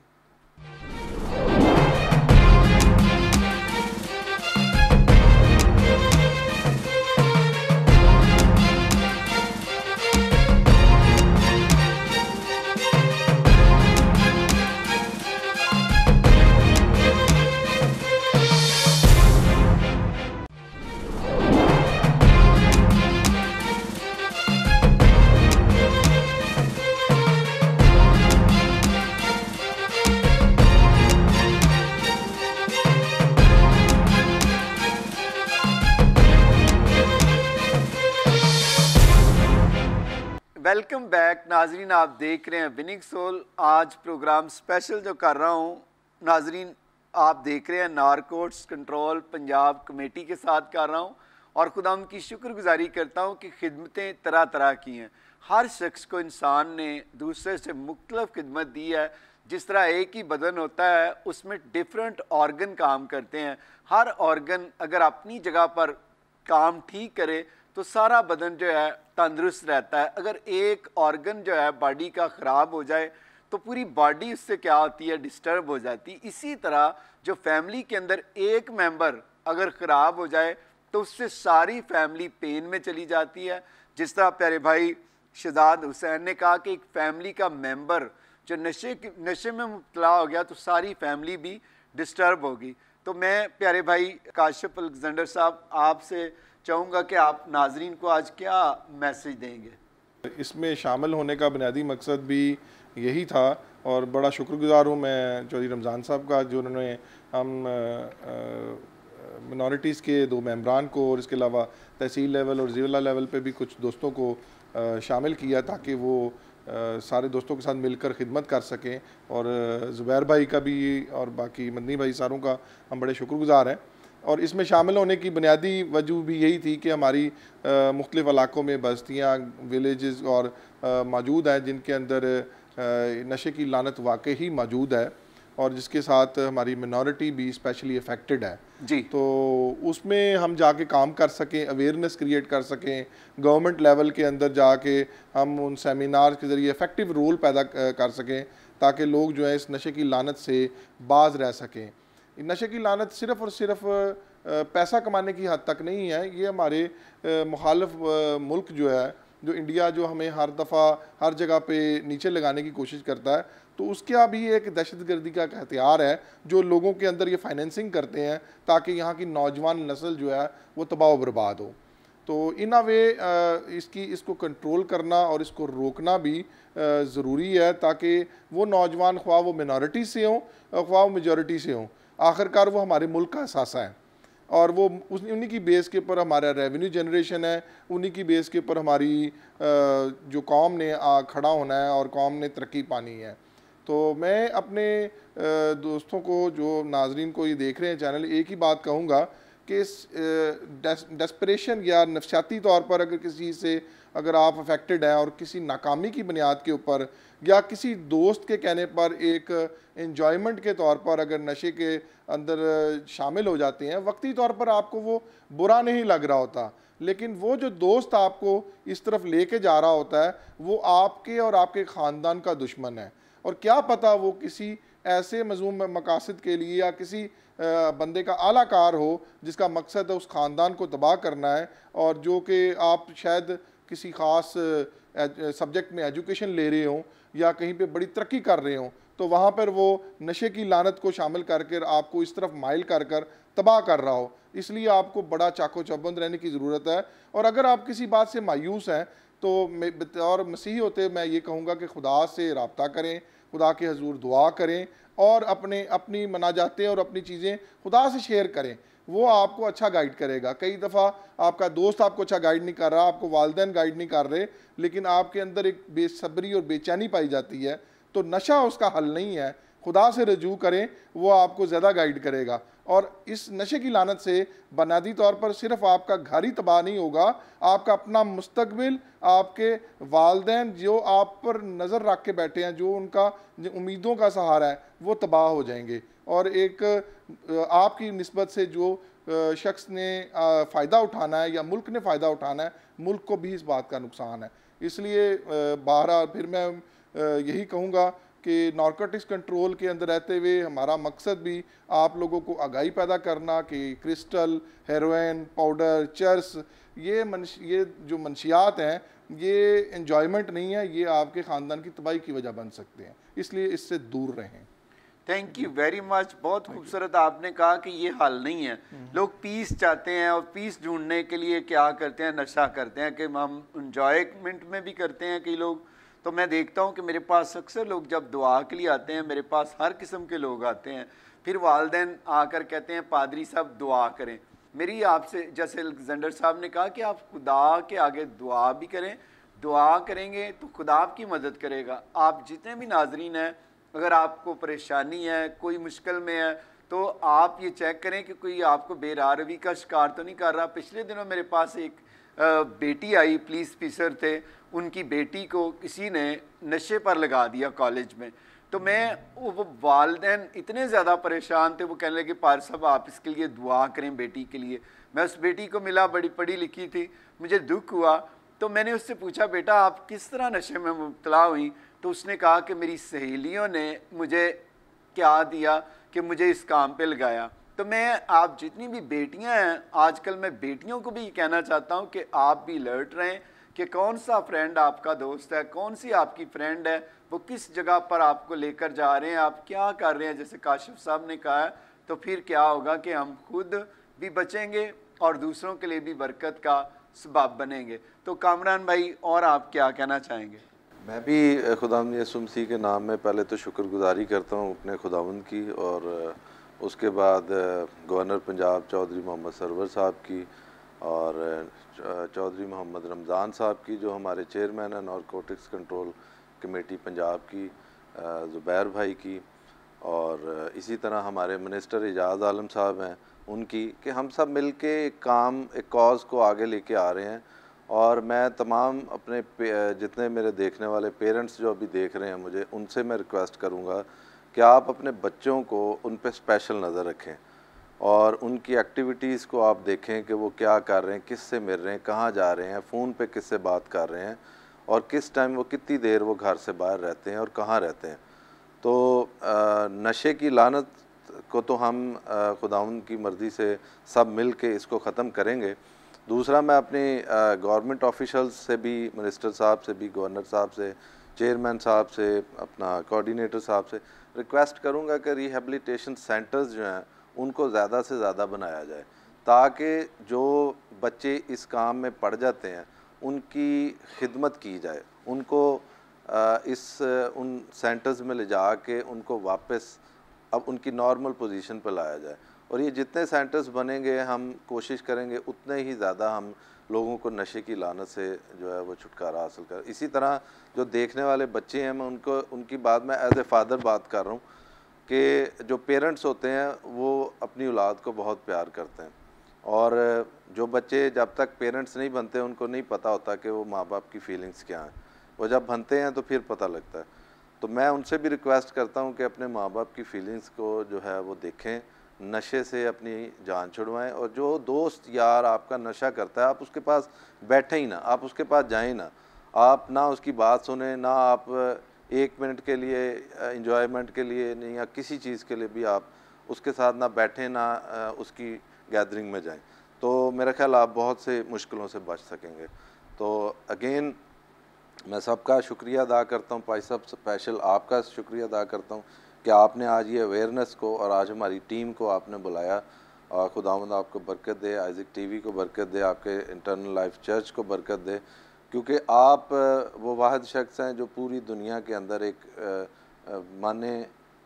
वेलकम बैक नाजरीन, आप देख रहे हैं विनिंग सोल। आज प्रोग्राम स्पेशल जो कर रहा हूँ नाजरीन, आप देख रहे हैं नारकोटिक्स कंट्रोल पंजाब कमेटी के साथ कर रहा हूँ, और खुदा की शुक्रगुजारी करता हूँ कि खिदमतें तरह तरह की हैं। हर शख्स को इंसान ने दूसरे से मुख्तलिफ खिदमत दी है। जिस तरह एक ही बदन होता है, उसमें डिफरेंट ऑर्गन काम करते हैं। हर ऑर्गन अगर अपनी जगह पर काम ठीक करे तो सारा बदन जो है तंदुरुस्त रहता है। अगर एक ऑर्गन जो है बॉडी का ख़राब हो जाए तो पूरी बॉडी उससे क्या होती है, डिस्टर्ब हो जाती। इसी तरह जो फैमिली के अंदर एक मेंबर अगर ख़राब हो जाए तो उससे सारी फैमिली पेन में चली जाती है। जिस तरह प्यारे भाई शहजाद हुसैन ने कहा कि एक फैमिली का मेंबर जो नशे में मुब्तला हो गया तो सारी फैमिली भी डिस्टर्ब होगी। तो मैं प्यारे भाई काशिफ अलेक्जेंडर साहब आपसे चाहूँगा कि आप नाजरीन को आज क्या मैसेज देंगे। इसमें शामिल होने का बुनियादी मकसद भी यही था, और बड़ा शुक्रगुजार हूँ मैं चौधरी रमज़ान साहब का, जो उन्होंने हम मिनॉरिटीज़ के 2 मेंबरान को और इसके अलावा तहसील लेवल और ज़िला लेवल पे भी कुछ दोस्तों को शामिल किया ताकि वो सारे दोस्तों के साथ मिलकर खिदमत कर सकें। और ज़ुबैर भाई का भी और बाकी मदनी भाई सारों का हम बड़े शुक्रगुजार हैं। और इसमें शामिल होने की बुनियादी वजह भी यही थी कि हमारी मुख्तलिफ़ इलाक़ों में बस्तियाँ, विलेजेस और मौजूद हैं जिनके अंदर नशे की लानत वाकई ही मौजूद है और जिसके साथ हमारी मिनॉरिटी भी स्पेशली अफेक्टेड है जी। तो उसमें हम जाके काम कर सकें, अवेयरनेस क्रिएट कर सकें, गवर्नमेंट लेवल के अंदर जाके हम उन सेमिनार के ज़रिए इफ़ेक्टिव रोल पैदा कर सकें ताकि लोग जो है इस नशे की लानत से बाज रह सकें। नशे की लानत सिर्फ़ और सिर्फ पैसा कमाने की हद तक नहीं है, ये हमारे मुखालिफ मुल्क जो है, जो इंडिया जो हमें हर दफ़ा हर जगह पे नीचे लगाने की कोशिश करता है, तो उसका भी एक दहशतगर्दी का हथियार है जो लोगों के अंदर ये फाइनेंसिंग करते हैं ताकि यहाँ की नौजवान नस्ल जो है वो तबाह बर्बाद हो। तो इन अ वे इसको कंट्रोल करना और इसको रोकना भी ज़रूरी है ताकि वो नौजवान ख्वाह वो मिनॉरिटी से हों ख्वाह वो मेजॉरिटी से हों, आखिरकार वो हमारे मुल्क का असासा है और वो उन्हीं की बेस के ऊपर हमारा रेवेन्यू जनरेशन है, उन्हीं की बेस के ऊपर हमारी जो कौम ने खड़ा होना है और कौम ने तरक्की पानी है। तो मैं अपने दोस्तों को जो नाजरीन को ये देख रहे हैं चैनल, एक ही बात कहूँगा कि इस डेस्परेशन या नफसियाती तौर पर अगर किसी चीज़ से अगर आप अफेक्टेड हैं और किसी नाकामी की बुनियाद के ऊपर या किसी दोस्त के कहने पर एक एन्जॉयमेंट के तौर पर अगर नशे के अंदर शामिल हो जाते हैं, वक्ती तौर पर आपको वो बुरा नहीं लग रहा होता, लेकिन वो जो दोस्त आपको इस तरफ लेके जा रहा होता है वो आपके और आपके ख़ानदान का दुश्मन है। और क्या पता वो किसी ऐसे मज़मूम मकासद के लिए या किसी बंदे का आलाकार हो जिसका मकसद है उस ख़ानदान को तबाह करना है, और जो कि आप शायद किसी ख़ास सब्जेक्ट में एजुकेशन ले रहे हों या कहीं पे बड़ी तरक्की कर रहे हों, तो वहाँ पर वो नशे की लानत को शामिल करके आपको इस तरफ माइल कर कर तबाह कर रहा हो। इसलिए आपको बड़ा चाको चौबंद रहने की ज़रूरत है। और अगर आप किसी बात से मायूस हैं तो और मसीही होते मैं ये कहूँगा कि खुदा से रब्ता करें, खुदा के हजूर दुआ करें और अपनी मनाजातें और अपनी चीज़ें खुदा से शेयर करें, वो आपको अच्छा गाइड करेगा। कई दफ़ा आपका दोस्त आपको अच्छा गाइड नहीं कर रहा, आपको वालिदैन गाइड नहीं कर रहे, लेकिन आपके अंदर एक बेसब्री और बेचैनी पाई जाती है, तो नशा उसका हल नहीं है। खुदा से रजू करें, वो आपको ज़्यादा गाइड करेगा। और इस नशे की लानत से बुनियादी तौर पर सिर्फ आपका घर ही तबाह नहीं होगा, आपका अपना मुस्तकबिल, आपके वालिदैन जो आप पर नज़र रख के बैठे हैं, जो उनका उम्मीदों का सहारा है, वो तबाह हो जाएंगे। और एक आपकी निस्बत से जो शख्स ने फ़ायदा उठाना है या मुल्क ने फ़ायदा उठाना है, मुल्क को भी इस बात का नुकसान है। इसलिए बहरहाल फिर मैं यही कहूँगा कि नारकोटिक्स कंट्रोल के अंदर रहते हुए हमारा मकसद भी आप लोगों को आगाही पैदा करना कि क्रिस्टल, हेरोइन, पाउडर, चर्स, ये जो मंशियात हैं ये एन्जॉयमेंट नहीं है, ये आपके ख़ानदान की तबाही की वजह बन सकते हैं, इसलिए इससे दूर रहें। Thank you very much. बहुत खूबसूरत आपने कहा कि ये हल नहीं है। लोग पीस चाहते हैं और पीस ढूंढने के लिए क्या करते हैं, नशा करते हैं कि हम इंजॉयमेंट में भी करते हैं कई लोग। तो मैं देखता हूँ कि मेरे पास अक्सर लोग जब दुआ के लिए आते हैं, मेरे पास हर किस्म के लोग आते हैं, फिर वालिदैन आकर कहते हैं पादरी साहब दुआ करें। मेरी आपसे, जैसे अलेक्जेंडर साहब ने कहा कि आप खुदा के आगे दुआ भी करें, दुआ करेंगे तो खुदा आपकी मदद करेगा। आप जितने भी नाजरीन हैं, अगर आपको परेशानी है, कोई मुश्किल में है, तो आप ये चेक करें कि कोई आपको बेरारवी का शिकार तो नहीं कर रहा। पिछले दिनों मेरे पास एक बेटी आई, पुलिस ऑफिसर थे, उनकी बेटी को किसी ने नशे पर लगा दिया कॉलेज में। तो वो वालिदैन इतने ज़्यादा परेशान थे, वो कहने लगे पार साहब आप इसके लिए दुआ करें बेटी के लिए। मैं उस बेटी को मिला, बड़ी पढ़ी लिखी थी, मुझे दुख हुआ। तो मैंने उससे पूछा बेटा आप किस तरह नशे में मुब्तला हुई? तो उसने कहा कि मेरी सहेलियों ने मुझे क्या दिया कि मुझे इस काम पे लगाया। तो मैं, आप जितनी भी बेटियां हैं, आजकल मैं बेटियों को भी कहना चाहता हूं कि आप भी अलर्ट रहें कि कौन सा फ्रेंड आपका दोस्त है, कौन सी आपकी फ्रेंड है, वो किस जगह पर आपको लेकर जा रहे हैं, आप क्या कर रहे हैं। जैसे काशिफ साहब ने कहा है, तो फिर क्या होगा कि हम खुद भी बचेंगे और दूसरों के लिए भी बरकत का सबब बनेंगे। तो कामरान भाई, और आप क्या कहना चाहेंगे? मैं भी खुदावंद यीशु मसीह के नाम में पहले तो शुक्रगुजारी करता हूँ अपने खुदावंद की, और उसके बाद गवर्नर पंजाब चौधरी मोहम्मद सरवर साहब की और चौधरी मोहम्मद रमज़ान साहब की, जो हमारे चेयरमैन हैं नारकोटिक्स कंट्रोल कमेटी पंजाब की, ज़ुबैर भाई की, और इसी तरह हमारे मिनिस्टर एजाज आलम साहब हैं उनकी, कि हम सब मिल के एक कॉज़ को आगे लेके आ रहे हैं। और मैं तमाम अपने जितने मेरे देखने वाले पेरेंट्स जो अभी देख रहे हैं मुझे, उनसे मैं रिक्वेस्ट करूंगा कि आप अपने बच्चों को उन पे स्पेशल नज़र रखें और उनकी एक्टिविटीज़ को आप देखें कि वो क्या कर रहे हैं, किस से मिल रहे हैं, कहाँ जा रहे हैं, फ़ोन पे किससे बात कर रहे हैं, और किस टाइम वो कितनी देर वो घर से बाहर रहते हैं और कहाँ रहते हैं। तो नशे की लानत को तो हम खुदावंद की मर्ज़ी से सब मिल के इसको ख़त्म करेंगे। दूसरा, मैं अपनी गवर्नमेंट ऑफिशल्स से भी, मिनिस्टर साहब से भी, गवर्नर साहब से, चेयरमैन साहब से, अपना कोऑर्डिनेटर साहब से रिक्वेस्ट करूंगा कि रिहैबिलिटेशन सेंटर्स जो हैं उनको ज़्यादा से ज़्यादा बनाया जाए, ताकि जो बच्चे इस काम में पड़ जाते हैं उनकी खिदमत की जाए, उनको उन सेंटर्स में ले जा के उनको वापस अब उनकी नॉर्मल पोजीशन पर लाया जाए। और ये जितने सेंटर्स बनेंगे हम कोशिश करेंगे उतने ही ज़्यादा हम लोगों को नशे की लानत से जो है वो छुटकारा हासिल कर। इसी तरह जो देखने वाले बच्चे हैं, मैं उनकी बात में एज ए फादर बात कर रहा हूँ कि जो पेरेंट्स होते हैं वो अपनी औलाद को बहुत प्यार करते हैं, और जो बच्चे जब तक पेरेंट्स नहीं बनते उनको नहीं पता होता कि वो माँ बाप की फीलिंग्स क्या हैं, वो जब बनते हैं तो फिर पता लगता है। तो मैं उनसे भी रिक्वेस्ट करता हूँ कि अपने माँ बाप की फीलिंग्स को जो है वो देखें, नशे से अपनी जान छुड़वाएं, और जो दोस्त यार आपका नशा करता है आप उसके पास बैठे ही ना, आप उसके पास जाएं ना, आप ना उसकी बात सुने, ना आप 1 मिनट के लिए एंजॉयमेंट के लिए नहीं या किसी चीज़ के लिए भी आप उसके साथ ना बैठें, ना उसकी गैदरिंग में जाएं, तो मेरा ख्याल आप बहुत से मुश्किलों से बच सकेंगे। तो अगेन मैं सबका शुक्रिया अदा करता हूँ, भाई साहब स्पेशल आपका शुक्रिया अदा करता हूँ कि आपने आज ये अवेयरनेस को और आज हमारी टीम को आपने बुलाया। खुदावंद आपको बरकत दे, आइज़िक टीवी को बरकत दे, आपके इंटरनल लाइफ चर्च को बरकत दे, क्योंकि आप वो वाहिद शख्स हैं जो पूरी दुनिया के अंदर एक माने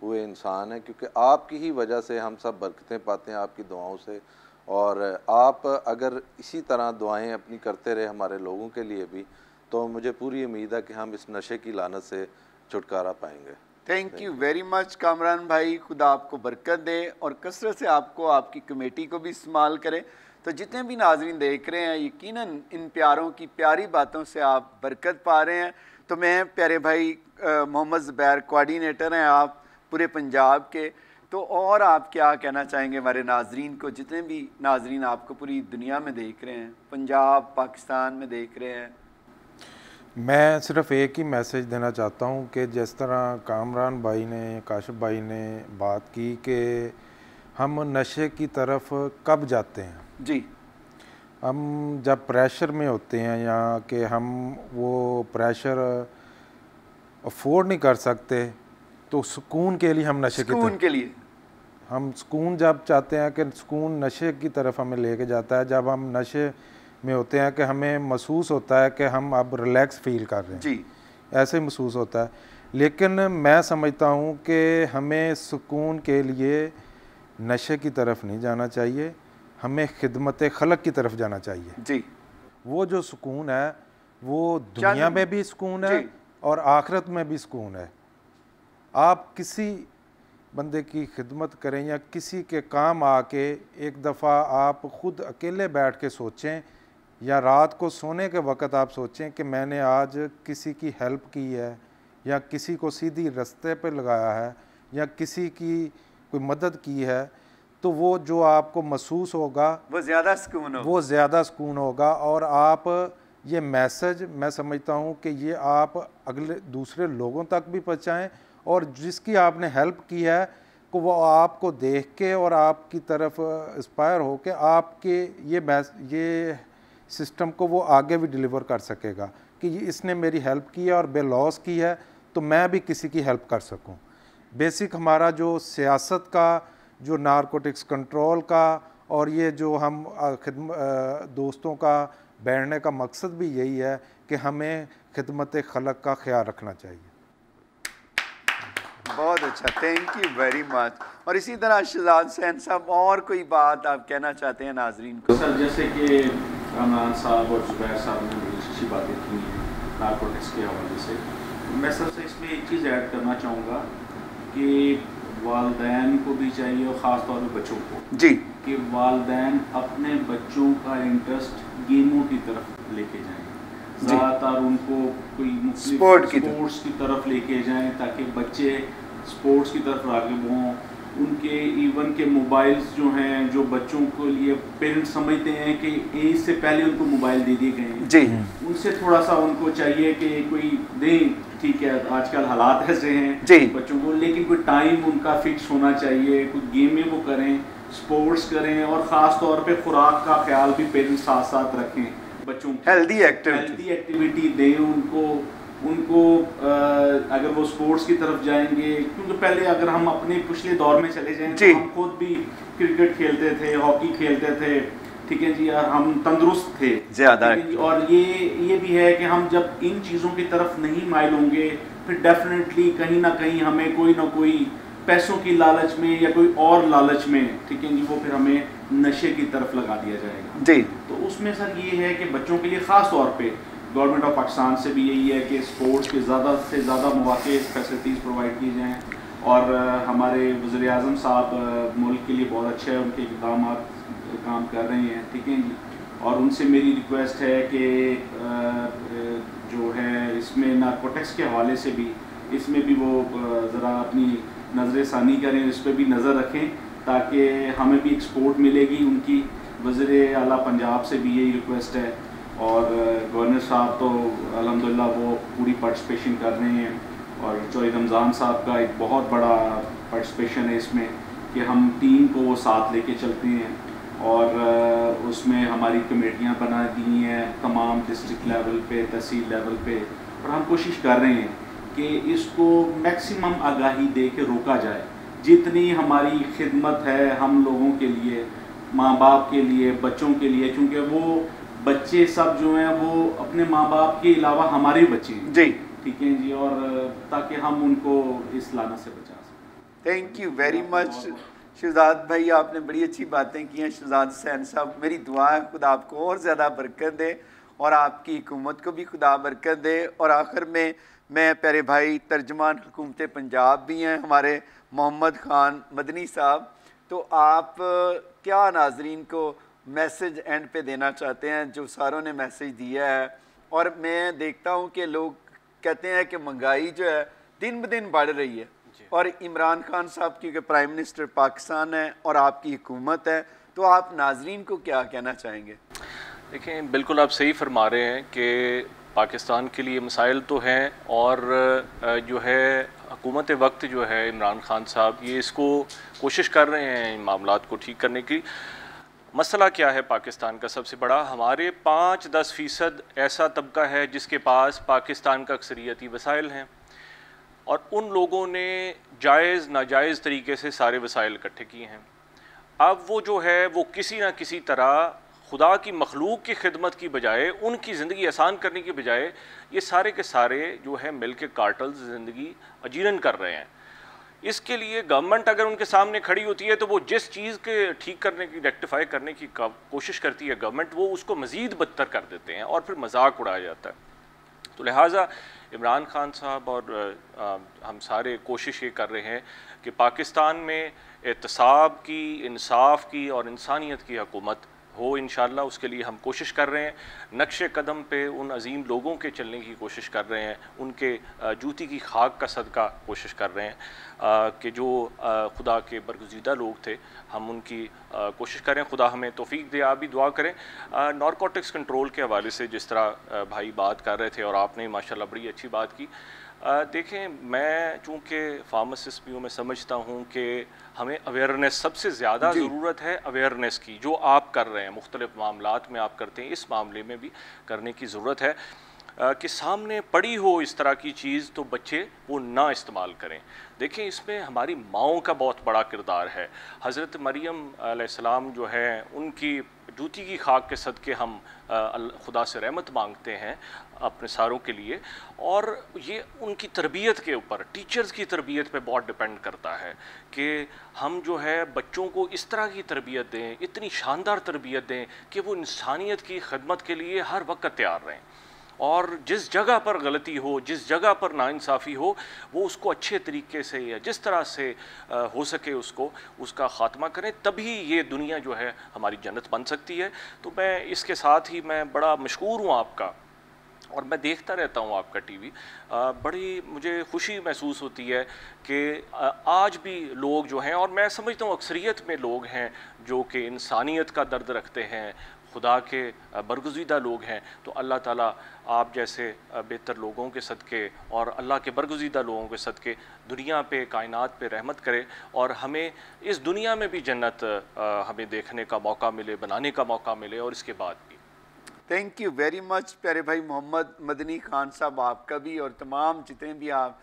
हुए इंसान हैं, क्योंकि आपकी ही वजह से हम सब बरकतें पाते हैं, आपकी दुआओं से। और आप अगर इसी तरह दुआएं अपनी करते रहे हमारे लोगों के लिए भी, तो मुझे पूरी उम्मीद है कि हम इस नशे की लानत से छुटकारा पाएंगे। Thank you very much Kamran भाई, खुदा आपको बरकत दे और कसरत से आपको आपकी कमेटी को भी इस्तेमाल करे। तो जितने भी नाजरीन देख रहे हैं, यकीनन इन प्यारों की प्यारी बातों से आप बरकत पा रहे हैं। तो मैं प्यारे भाई मोहम्मद ज़ुबैर कोऑर्डिनेटर हैं आप पूरे पंजाब के, तो और आप क्या कहना चाहेंगे हमारे नाजरीन को, जितने भी नाजरीन आपको पूरी दुनिया में देख रहे हैं, पंजाब पाकिस्तान में देख रहे हैं? मैं सिर्फ एक ही मैसेज देना चाहता हूँ कि जिस तरह कामरान भाई ने, काशिफ भाई ने बात की कि हम नशे की तरफ कब जाते हैं जी, हम जब प्रेशर में होते हैं या कि हम वो प्रेशर अफोर्ड नहीं कर सकते, तो सुकून के लिए हम नशे के लिए हम सुकून जब चाहते हैं कि सुकून नशे की तरफ हमें लेके जाता है। जब हम नशे में होते हैं कि हमें महसूस होता है कि हम अब रिलैक्स फील कर रहे हैं जी, ऐसे महसूस होता है। लेकिन मैं समझता हूँ कि हमें सुकून के लिए नशे की तरफ नहीं जाना चाहिए, हमें खिदमत खलक की तरफ जाना चाहिए जी। वो जो सुकून है वो दुनिया में भी सुकून है और आखिरत में भी सुकून है। आप किसी बंदे की खिदमत करें या किसी के काम आके एक दफ़ा आप ख़ुद अकेले बैठ के सोचें, या रात को सोने के वक़्त आप सोचें कि मैंने आज किसी की हेल्प की है या किसी को सीधी रास्ते पे लगाया है या किसी की कोई मदद की है, तो वो जो आपको महसूस होगा वो ज़्यादा सुकून होगा। और आप ये मैसेज, मैं समझता हूँ कि ये आप अगले दूसरे लोगों तक भी पहुँचाएँ, और जिसकी आपने हेल्प की है को वो आपको देख के और आपकी तरफ इंस्पायर हो के आपके ये सिस्टम को वो आगे भी डिलीवर कर सकेगा कि इसने मेरी हेल्प की है और बेलॉस की है, तो मैं भी किसी की हेल्प कर सकूं। बेसिक हमारा जो सियासत का, जो नारकोटिक्स कंट्रोल का और ये जो हम दोस्तों का बैठने का मकसद भी यही है कि हमें खिदमत खलक का ख्याल रखना चाहिए। बहुत अच्छा, थैंक यू वेरी मच। और इसी तरह शहजाद हुसैन साहब, और कोई बात आप कहना चाहते हैं नाजरीन को? सर, जैसे कि कामरान साहब और ज़ुबैर साहब ने बड़ी अच्छी बातें की हैं नारकोटिक्स के हवाले से, मैं सबसे इसमें एक चीज़ ऐड करना चाहूँगा कि वालिदैन को भी चाहिए और ख़ास तौर पर बच्चों को जी, कि वालिदैन अपने बच्चों का इंटरेस्ट गेमों की तरफ लेके जाएं, ज़्यादातर उनको कोई स्पोर्ट्स की तरफ लेके जाएं ताकि बच्चे स्पोर्ट्स की तरफ राग़िब हों। उनके इवन के मोबाइल्स जो हैं, जो बच्चों को लिए पेरेंट्स समझते हैं कि एज से पहले उनको मोबाइल दे दिए गए हैं जी, उनसे थोड़ा सा उनको चाहिए कि कोई दें, ठीक है आजकल हालात ऐसे हैं जी बच्चों को, लेकिन कोई टाइम उनका फिक्स होना चाहिए, कुछ गेमें वो करें, स्पोर्ट्स करें, और ख़ास तौर पे खुराक का ख्याल भी पेरेंट्स साथ साथ रखें, बच्चों की हेल्दी एक्टिविटी दें उनको, उनको अगर वो स्पोर्ट्स की तरफ जाएंगे, क्योंकि पहले अगर हम अपने पिछले दौर में चले जाएं तो हम खुद भी क्रिकेट खेलते थे, हॉकी खेलते थे, ठीक है जी, और हम तंदुरुस्त थे ज़्यादा। और ये भी है कि हम जब इन चीज़ों की तरफ नहीं माइल होंगे फिर डेफिनेटली कहीं ना कहीं हमें कोई ना कोई पैसों की लालच में या कोई और लालच में, ठीक है जी, वो फिर हमें नशे की तरफ लगा दिया जाएगा जी। तो उसमें सर ये है कि बच्चों के लिए ख़ास तौर पे गवर्नमेंट ऑफ पाकिस्तान से भी यही है कि स्पोर्ट्स के ज़्यादा से ज़्यादा मौके फैसिलिटीज़ प्रोवाइड की जाएँ। और हमारे वज़ीर आज़म साहब मुल्क के लिए बहुत अच्छे हैं, उनके इक़दाम काम कर रहे हैं, ठीक है जी। और उनसे मेरी रिक्वेस्ट है कि जो है इसमें नारकोटिक्स के हवाले से भी इसमें भी वो ज़रा अपनी नज़र सानी करें, इस पर भी नज़र रखें ताकि हमें भी एक सपोर्ट मिलेगी उनकी। वज़ीर आला पंजाब से भी यही रिक्वेस्ट है और गवर्नर साहब तो अल्हम्दुलिल्लाह वो पूरी पार्टिसिपेशन कर रहे हैं और चौधरी रमज़ान साहब का एक बहुत बड़ा पार्टिसिपेशन है इसमें कि हम टीम को वो साथ लेके चलते हैं। और उसमें हमारी कमेटियाँ बना दी हैं तमाम डिस्ट्रिक्ट लेवल पे, तहसील लेवल पे, और हम कोशिश कर रहे हैं कि इसको मैक्सिमम आगाही दे के रोका जाए। जितनी हमारी खिदमत है हम लोगों के लिए, माँ बाप के लिए, बच्चों के लिए, क्योंकि वो बच्चे सब जो हैं वो अपने माँ बाप के अलावा हमारे बच्चे हैं जी, ठीक है जी, और ताकि हम उनको इस लानत से बचा सकें। Thank you very much Shahzad भाई, आपने बड़ी अच्छी बातें की हैं। शहजाद हुसैन साहब, मेरी दुआ है खुदा आपको और ज़्यादा बरकत दे और आपकी हुकूमत को भी खुदा बरकत दे। और आखिर में मैं प्यारे भाई तर्जमान हुकूमत पंजाब भी हैं हमारे मोहम्मद ख़ान मदनी साहब, तो आप क्या नाजरीन को मैसेज एंड पे देना चाहते हैं? जो सारों ने मैसेज दिया है और मैं देखता हूँ कि लोग कहते हैं कि महंगाई जो है दिन ब दिन बढ़ रही है और इमरान खान साहब क्योंकि प्राइम मिनिस्टर पाकिस्तान है और आपकी हुकूमत है, तो आप नाजरीन को क्या कहना चाहेंगे? देखें, बिल्कुल आप सही फरमा रहे हैं कि पाकिस्तान के लिए मसाइल तो हैं और जो है हुकूमत वक्त जो है इमरान खान साहब ये इसको कोशिश कर रहे हैं इन मामलात को ठीक करने की। मसला क्या है पाकिस्तान का सबसे बड़ा, हमारे 5-10% ऐसा तबका है जिसके पास पाकिस्तान का अक्सरियती वसाइल हैं और उन लोगों ने जायज़ नाजायज़ तरीके से सारे वसाइल इकट्ठे किए हैं। अब वो जो है वो किसी न किसी तरह खुदा की मखलूक की खिदमत की बजाय, उनकी ज़िंदगी आसान करने की बजाय ये सारे के सारे जो है मिल के कार्टल्स ज़िंदगी अजीरन कर रहे हैं। इसके लिए गवर्नमेंट अगर उनके सामने खड़ी होती है तो वो जिस चीज़ के ठीक करने की, रेक्टिफाई करने की कोशिश करती है गवर्नमेंट, वो उसको मज़ीद बदतर कर देते हैं और फिर मजाक उड़ाया जाता है। तो लिहाजा इमरान खान साहब और हम सारे कोशिश ये कर रहे हैं कि पाकिस्तान में एहतसाब की, इंसाफ की और इंसानियत की हुकूमत हो इंशाअल्लाह। उसके लिए हम कोशिश कर रहे हैं, नक्शे कदम पे उन अजीम लोगों के चलने की कोशिश कर रहे हैं, उनके जूती की खाक का सदका कोशिश कर रहे हैं कि जो खुदा के बरगुज़ीदा लोग थे हम उनकी कोशिश करें। खुदा हमें तौफीक दे, आप भी दुआ करें। नारकोटिक्स कंट्रोल के हवाले से जिस तरह भाई बात कर रहे थे और आपने माशाल्लाह बड़ी अच्छी बात की। देखें, मैं चूँकि फार्मासिस्ट भी हूँ, मैं समझता हूँ कि हमें अवेयरनेस सबसे ज़्यादा ज़रूरत है, अवेयरनेस की जो आप कर रहे हैं मुख्तलिफ़ मामलात में आप करते हैं, इस मामले में भी करने की ज़रूरत है कि सामने पड़ी हो इस तरह की चीज़ तो बच्चे वो ना इस्तेमाल करें। देखें, इसमें हमारी माओं का बहुत बड़ा किरदार है। हज़रत मरियम अलैहिस्सलाम जो है उनकी जूती की खाक के सदके हम खुदा से रहमत मांगते हैं अपने सारों के लिए, और ये उनकी तरबियत के ऊपर, टीचर्स की तरबियत पे बहुत डिपेंड करता है कि हम जो है बच्चों को इस तरह की तरबियत दें, इतनी शानदार तरबियत दें कि वो इंसानियत की खिदमत के लिए हर वक्त तैयार रहें और जिस जगह पर गलती हो, जिस जगह पर नाइंसाफ़ी हो, वो उसको अच्छे तरीके से या जिस तरह से हो सके उसका ख़ात्मा करें, तभी ये दुनिया जो है हमारी जन्नत बन सकती है। तो मैं इसके साथ ही मैं बड़ा मशकूर हूँ आपका और मैं देखता रहता हूँ आपका टीवी। बड़ी मुझे खुशी महसूस होती है कि आज भी लोग जो हैं, और मैं समझता हूँ अक्सरियत में लोग हैं जो कि इंसानियत का दर्द रखते हैं, खुदा के बरगुज़ीदा लोग हैं। तो अल्लाह ताला आप जैसे बेहतर लोगों के सदक़े और अल्लाह के बरगुज़ीदा लोगों के सदक़े दुनिया पे, कायनात पे रहमत करे और हमें इस दुनिया में भी जन्नत हमें देखने का मौका मिले, बनाने का मौका मिले और इसके बाद भी। थैंक यू वेरी मच प्यारे भाई मोहम्मद मदनी खान साहब, आपका भी और तमाम जितने भी आप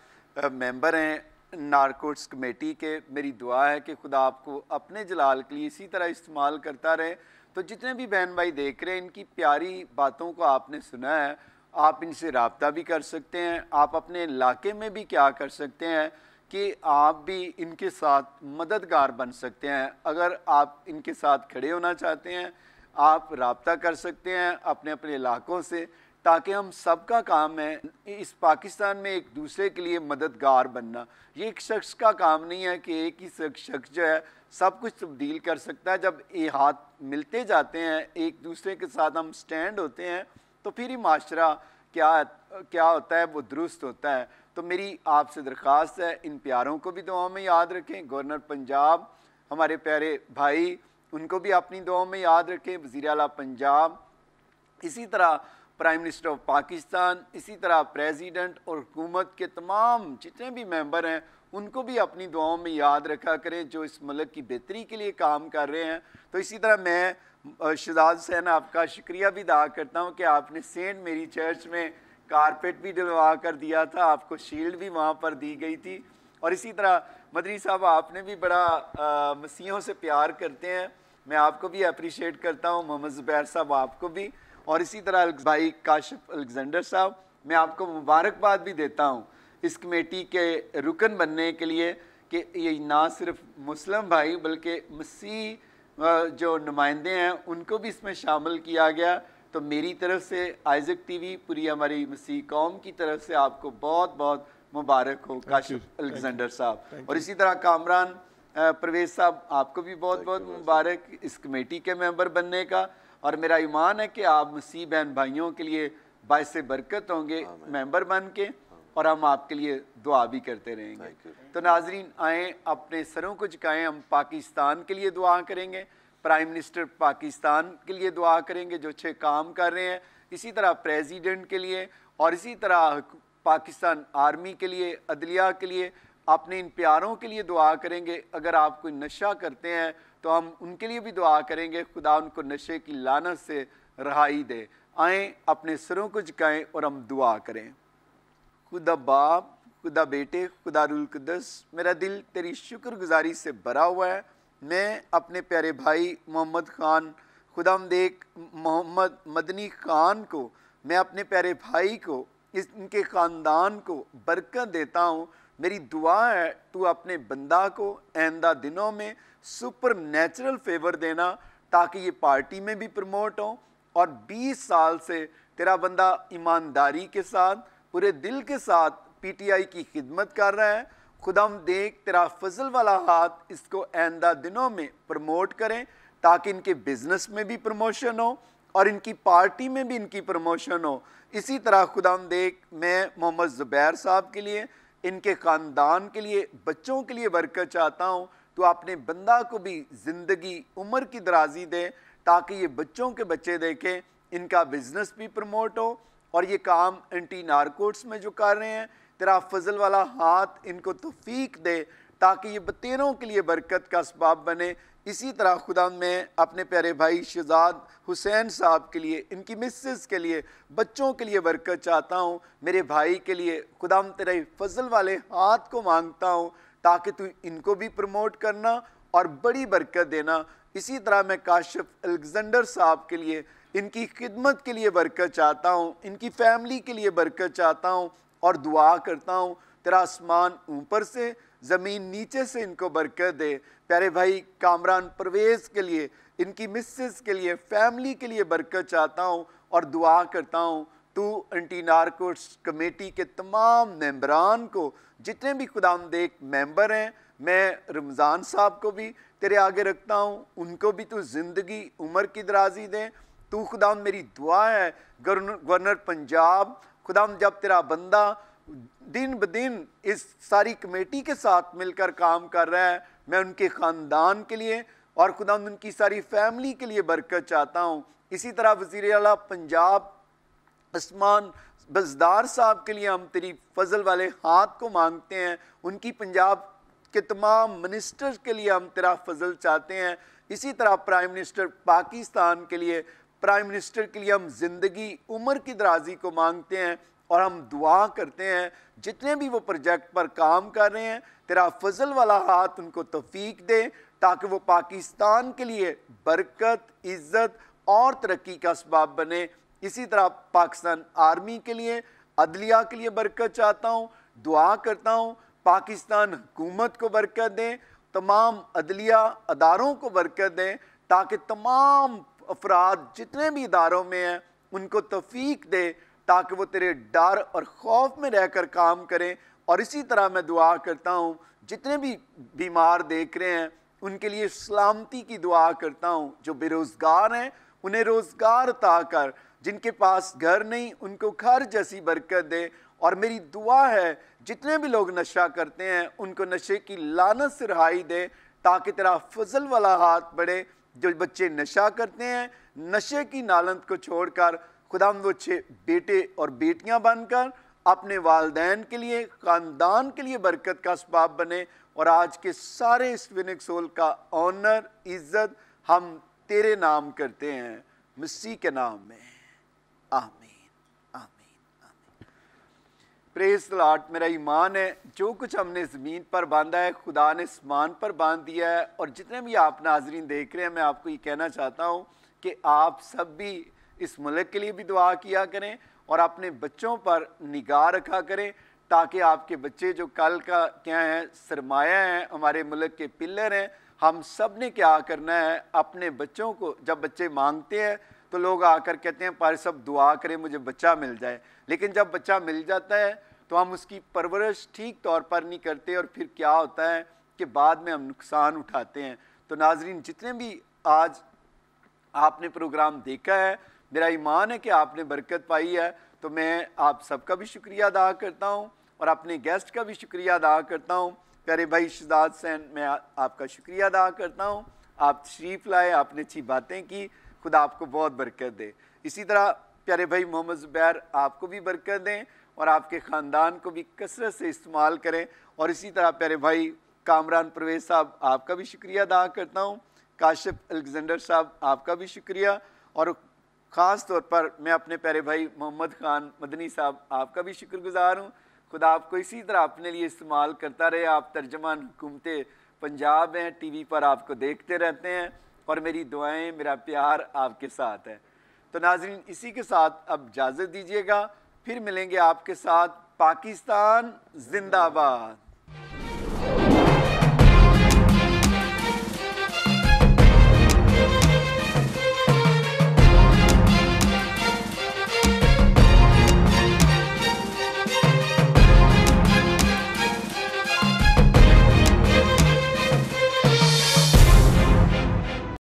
मेंबर हैं नारकोटिक्स कमेटी के। मेरी दुआ है कि खुदा आपको अपने जलाल के लिए इसी तरह इस्तेमाल करता रहे। तो जितने भी बहन भाई देख रहे हैं, इनकी प्यारी बातों को आपने सुना है, आप इनसे रब्ता भी कर सकते हैं। आप अपने इलाके में भी क्या कर सकते हैं कि आप भी इनके साथ मददगार बन सकते हैं। अगर आप इनके साथ खड़े होना चाहते हैं, आप रब्ता कर सकते हैं अपने अपने इलाकों से, ताकि हम सबका काम है इस पाकिस्तान में एक दूसरे के लिए मददगार बनना। ये एक शख्स का काम नहीं है कि एक ही शख्स जो है सब कुछ तब्दील कर सकता है। जब ये हाथ मिलते जाते हैं, एक दूसरे के साथ हम स्टैंड होते हैं, तो फिर ही माशरा क्या होता है वो दुरुस्त होता है। तो मेरी आपसे दरख्वास्त है, इन प्यारों को भी दुआओं में याद रखें। गवर्नर पंजाब हमारे प्यारे भाई, उनको भी अपनी दुआओं में याद रखें। वज़ीर आला पंजाब, इसी तरह प्राइम मिनिस्टर ऑफ पाकिस्तान, इसी तरह प्रेसिडेंट और हुकूमत के तमाम जितने भी मेंबर हैं, उनको भी अपनी दुआओं में याद रखा करें, जो इस मुल्क की बेहतरी के लिए काम कर रहे हैं। तो इसी तरह मैं शहजाद हुसैन आपका शुक्रिया भी अदा करता हूँ कि आपने सेंट मेरी चर्च में कारपेट भी डलवा कर दिया था, आपको शील्ड भी वहाँ पर दी गई थी। और इसी तरह मदनी साहब, आपने भी बड़ा मसीहों से प्यार करते हैं, मैं आपको भी अप्रिशिएट करता हूँ। मोहम्मद ज़ुबैर साहब आपको भी, और इसी तरह भाई काशिफ अलेक्जेंडर साहब, मैं आपको मुबारकबाद भी देता हूँ इस कमेटी के रुकन बनने के लिए, कि ये ना सिर्फ मुस्लिम भाई बल्कि मसीह जो नुमाइंदे हैं उनको भी इसमें शामिल किया गया। तो मेरी तरफ से आइज़क टीवी, पूरी हमारी मसीह कौम की तरफ से आपको बहुत बहुत मुबारक हो काशिफ अलेक्जेंडर साहब। और इसी तरह कामरान परवेज़ साहब, आपको भी बहुत बहुत मुबारक इस कमेटी के मेंबर बनने का। और मेरा ईमान है कि आप मसीह बहन भाइयों के लिए बाइस बरकत होंगे मेंबर बन के, और हम आपके लिए दुआ भी करते रहेंगे। तो नाजरीन आएँ, अपने सरों को झुकाएं, हम पाकिस्तान के लिए दुआ करेंगे, प्राइम मिनिस्टर पाकिस्तान के लिए दुआ करेंगे जो अच्छे काम कर रहे हैं, इसी तरह प्रेसिडेंट के लिए, और इसी तरह पाकिस्तान आर्मी के लिए, अदलिया के लिए, अपने इन प्यारों के लिए दुआ करेंगे। अगर आप कोई नशा करते हैं तो हम उनके लिए भी दुआ करेंगे, खुदा उनको नशे की लानत से रहाई दे। आएँ, अपने सरों को झुकाएं और हम दुआ करें। खुदा बाप, खुदा बेटे, खुदा रूल कुद्दस, मेरा दिल तेरी शुक्रगुजारी से भरा हुआ है। मैं अपने प्यारे भाई मोहम्मद खान, खुदामदेक मोहम्मद मदनी खान को, मैं अपने प्यारे भाई को, इनके ख़ानदान को बरकत देता हूँ। मेरी दुआ है तू अपने बंदा को आइंदा दिनों में सुपर नेचुरल फेवर देना, ताकि ये पार्टी में भी प्रमोट हो। और 20 साल से तेरा बंदा ईमानदारी के साथ, पूरे दिल के साथ पीटीआई की खिदमत कर रहा है। खुदाम देख तेरा फजल वाला हाथ इसको आइंदा दिनों में प्रमोट करें, ताकि इनके बिजनेस में भी प्रमोशन हो और इनकी पार्टी में भी इनकी प्रमोशन हो। इसी तरह खुदाम देख मैं मोहम्मद ज़ुबैर साहब के लिए, इनके ख़ानदान के लिए, बच्चों के लिए बरकत चाहता हूँ। तो अपने बंदा को भी ज़िंदगी उम्र की दराजी दे, ताकि ये बच्चों के बच्चे देखें, इनका बिजनेस भी प्रमोट हो, और ये काम एंटी नारकोटिक्स में जो कर रहे हैं, तेरा फजल वाला हाथ इनको तौफीक दे, ताकि ये बतेरों के लिए बरकत का असबाब बने। इसी तरह खुदा मैं अपने प्यारे भाई शहजाद हुसैन साहब के लिए, इनकी मिसेस के लिए, बच्चों के लिए बरकत चाहता हूँ। मेरे भाई के लिए खुदा तेरे फजल वाले हाथ को मांगता हूँ, ताकि तू इनको भी प्रमोट करना और बड़ी बरकत देना। इसी तरह मैं काशिफ अलेक्जेंडर साहब के लिए, इनकी खिदमत के लिए बरकत चाहता हूँ, इनकी फैमिली के लिए बरकत चाहता हूँ, और दुआ करता हूँ तेरा आसमान ऊपर से, ज़मीन नीचे से इनको बरकत दे। प्यारे भाई कामरान परवेज़ के लिए, इनकी मिसेस के लिए, फैमिली के लिए बरकत चाहता हूँ, और दुआ करता हूँ तू एंटी नारकोटिक्स कमेटी के तमाम मेंबरान को, जितने भी खुदाम देख मेंबर हैं, मैं रमज़ान साहब को भी तेरे आगे रखता हूँ, उनको भी तू ज़िंदगी उम्र की दराजी दे। तू खुदाम मेरी दुआ है गवर्नर पंजाब, खुदाम जब तेरा बंदा दिन ब दिन इस सारी कमेटी के साथ मिलकर काम कर रहा है, मैं उनके ख़ानदान के लिए और खुदाम उनकी सारी फैमिली के लिए बरकत चाहता हूँ। इसी तरह वज़ीर आला पंजाब उस्मान बज़दार साहब के लिए हम तेरी फजल वाले हाथ को मांगते हैं, उनकी पंजाब के तमाम मिनिस्टर्स के लिए हम तेरा फजल चाहते हैं। इसी तरह प्राइम मिनिस्टर पाकिस्तान के लिए, प्राइम मिनिस्टर के लिए हम ज़िंदगी उम्र की दराजी को मांगते हैं और हम दुआ करते हैं जितने भी वो प्रोजेक्ट पर काम कर रहे हैं, तेरा फजल वाला हाथ उनको तौफीक दे ताकि वो पाकिस्तान के लिए बरकत, इज़्ज़त और तरक्की का असबाब बने। इसी तरह पाकिस्तान आर्मी के लिए, अदलिया के लिए बरकत चाहता हूँ, दुआ करता हूँ पाकिस्तान हुकूमत को बरकत दें, तमाम अदलिया अदारों को बरकत दें ताकि तमाम अफराद जितने भी इदारों में हैं उनको तौफीक दे ताकि वो तेरे डर और खौफ में रहकर काम करें। और इसी तरह मैं दुआ करता हूँ जितने भी बीमार देख रहे हैं उनके लिए सलामती की दुआ करता हूँ। जो बेरोज़गार हैं उन्हें रोज़गार अता कर, जिनके पास घर नहीं उनको घर जैसी बरकत दे। और मेरी दुआ है जितने भी लोग नशा करते हैं उनको नशे की लानत से रहाई दे ताकि तेरा फजल वाला हाथ बढ़े। जो बच्चे नशा करते हैं नशे की नालत को छोड़कर खुदा वो अच्छे बेटे और बेटियां बनकर अपने वालदैन के लिए, ख़ानदान के लिए बरकत का असबाब बने। और आज के सारे इस विनिक सोल का ऑनर, इज़्ज़त हम तेरे नाम करते हैं, मसीह के नाम में, आमीन, आमीन, आमीन। Praise the Lord. मेरा ईमान है जो कुछ हमने ज़मीन पर बांधा है खुदा ने आसमान पर बांध दिया है। और जितने भी आप नाजरीन देख रहे हैं मैं आपको ये कहना चाहता हूँ कि आप सब भी इस मुल्क के लिए भी दुआ किया करें और अपने बच्चों पर निगाह रखा करें ताकि आपके बच्चे जो कल का क्या है, सरमाया है, हमारे मुल्क के पिलर हैं। हम सब ने क्या करना है, अपने बच्चों को, जब बच्चे मांगते हैं तो लोग आकर कहते हैं पार सब दुआ करें मुझे बच्चा मिल जाए, लेकिन जब बच्चा मिल जाता है तो हम उसकी परवरिश ठीक तौर पर नहीं करते और फिर क्या होता है कि बाद में हम नुकसान उठाते हैं। तो नाजरीन जितने भी आज आपने प्रोग्राम देखा है, मेरा ईमान है कि आपने बरकत पाई है। तो मैं आप सबका भी शुक्रिया अदा करता हूँ और अपने गेस्ट का भी शुक्रिया अदा करता हूँ। प्यारे भाई शहजाद सैन, मैं आपका शुक्रिया अदा करता हूँ, आप तशरीफ़ लाए, आपने अच्छी बातें की, खुदा आपको बहुत बरकत दे। इसी तरह प्यारे भाई मोहम्मद ज़ुबैर, आपको भी बरकत दें और आपके ख़ानदान को भी कसरत से इस्तेमाल करें। और इसी तरह प्यारे भाई कामरान परवेज़ साहब, आपका भी शुक्रिया अदा करता हूँ। काशिफ अलेक्जेंडर साहब, आपका भी शुक्रिया। और ख़ास तौर पर मैं अपने प्यारे भाई मोहम्मद ख़ान मदनी साहब, आपका भी शुक्रगुज़ार हूँ। खुदा आपको इसी तरह अपने लिए इस्तेमाल करता रहे। आप तर्जमान हुकूमत पंजाब हैं, टीवी पर आपको देखते रहते हैं और मेरी दुआएं, मेरा प्यार आपके साथ है। तो नाज़रीन इसी के साथ अब इजाज़त दीजिएगा, फिर मिलेंगे आपके साथ। पाकिस्तान जिंदाबाद।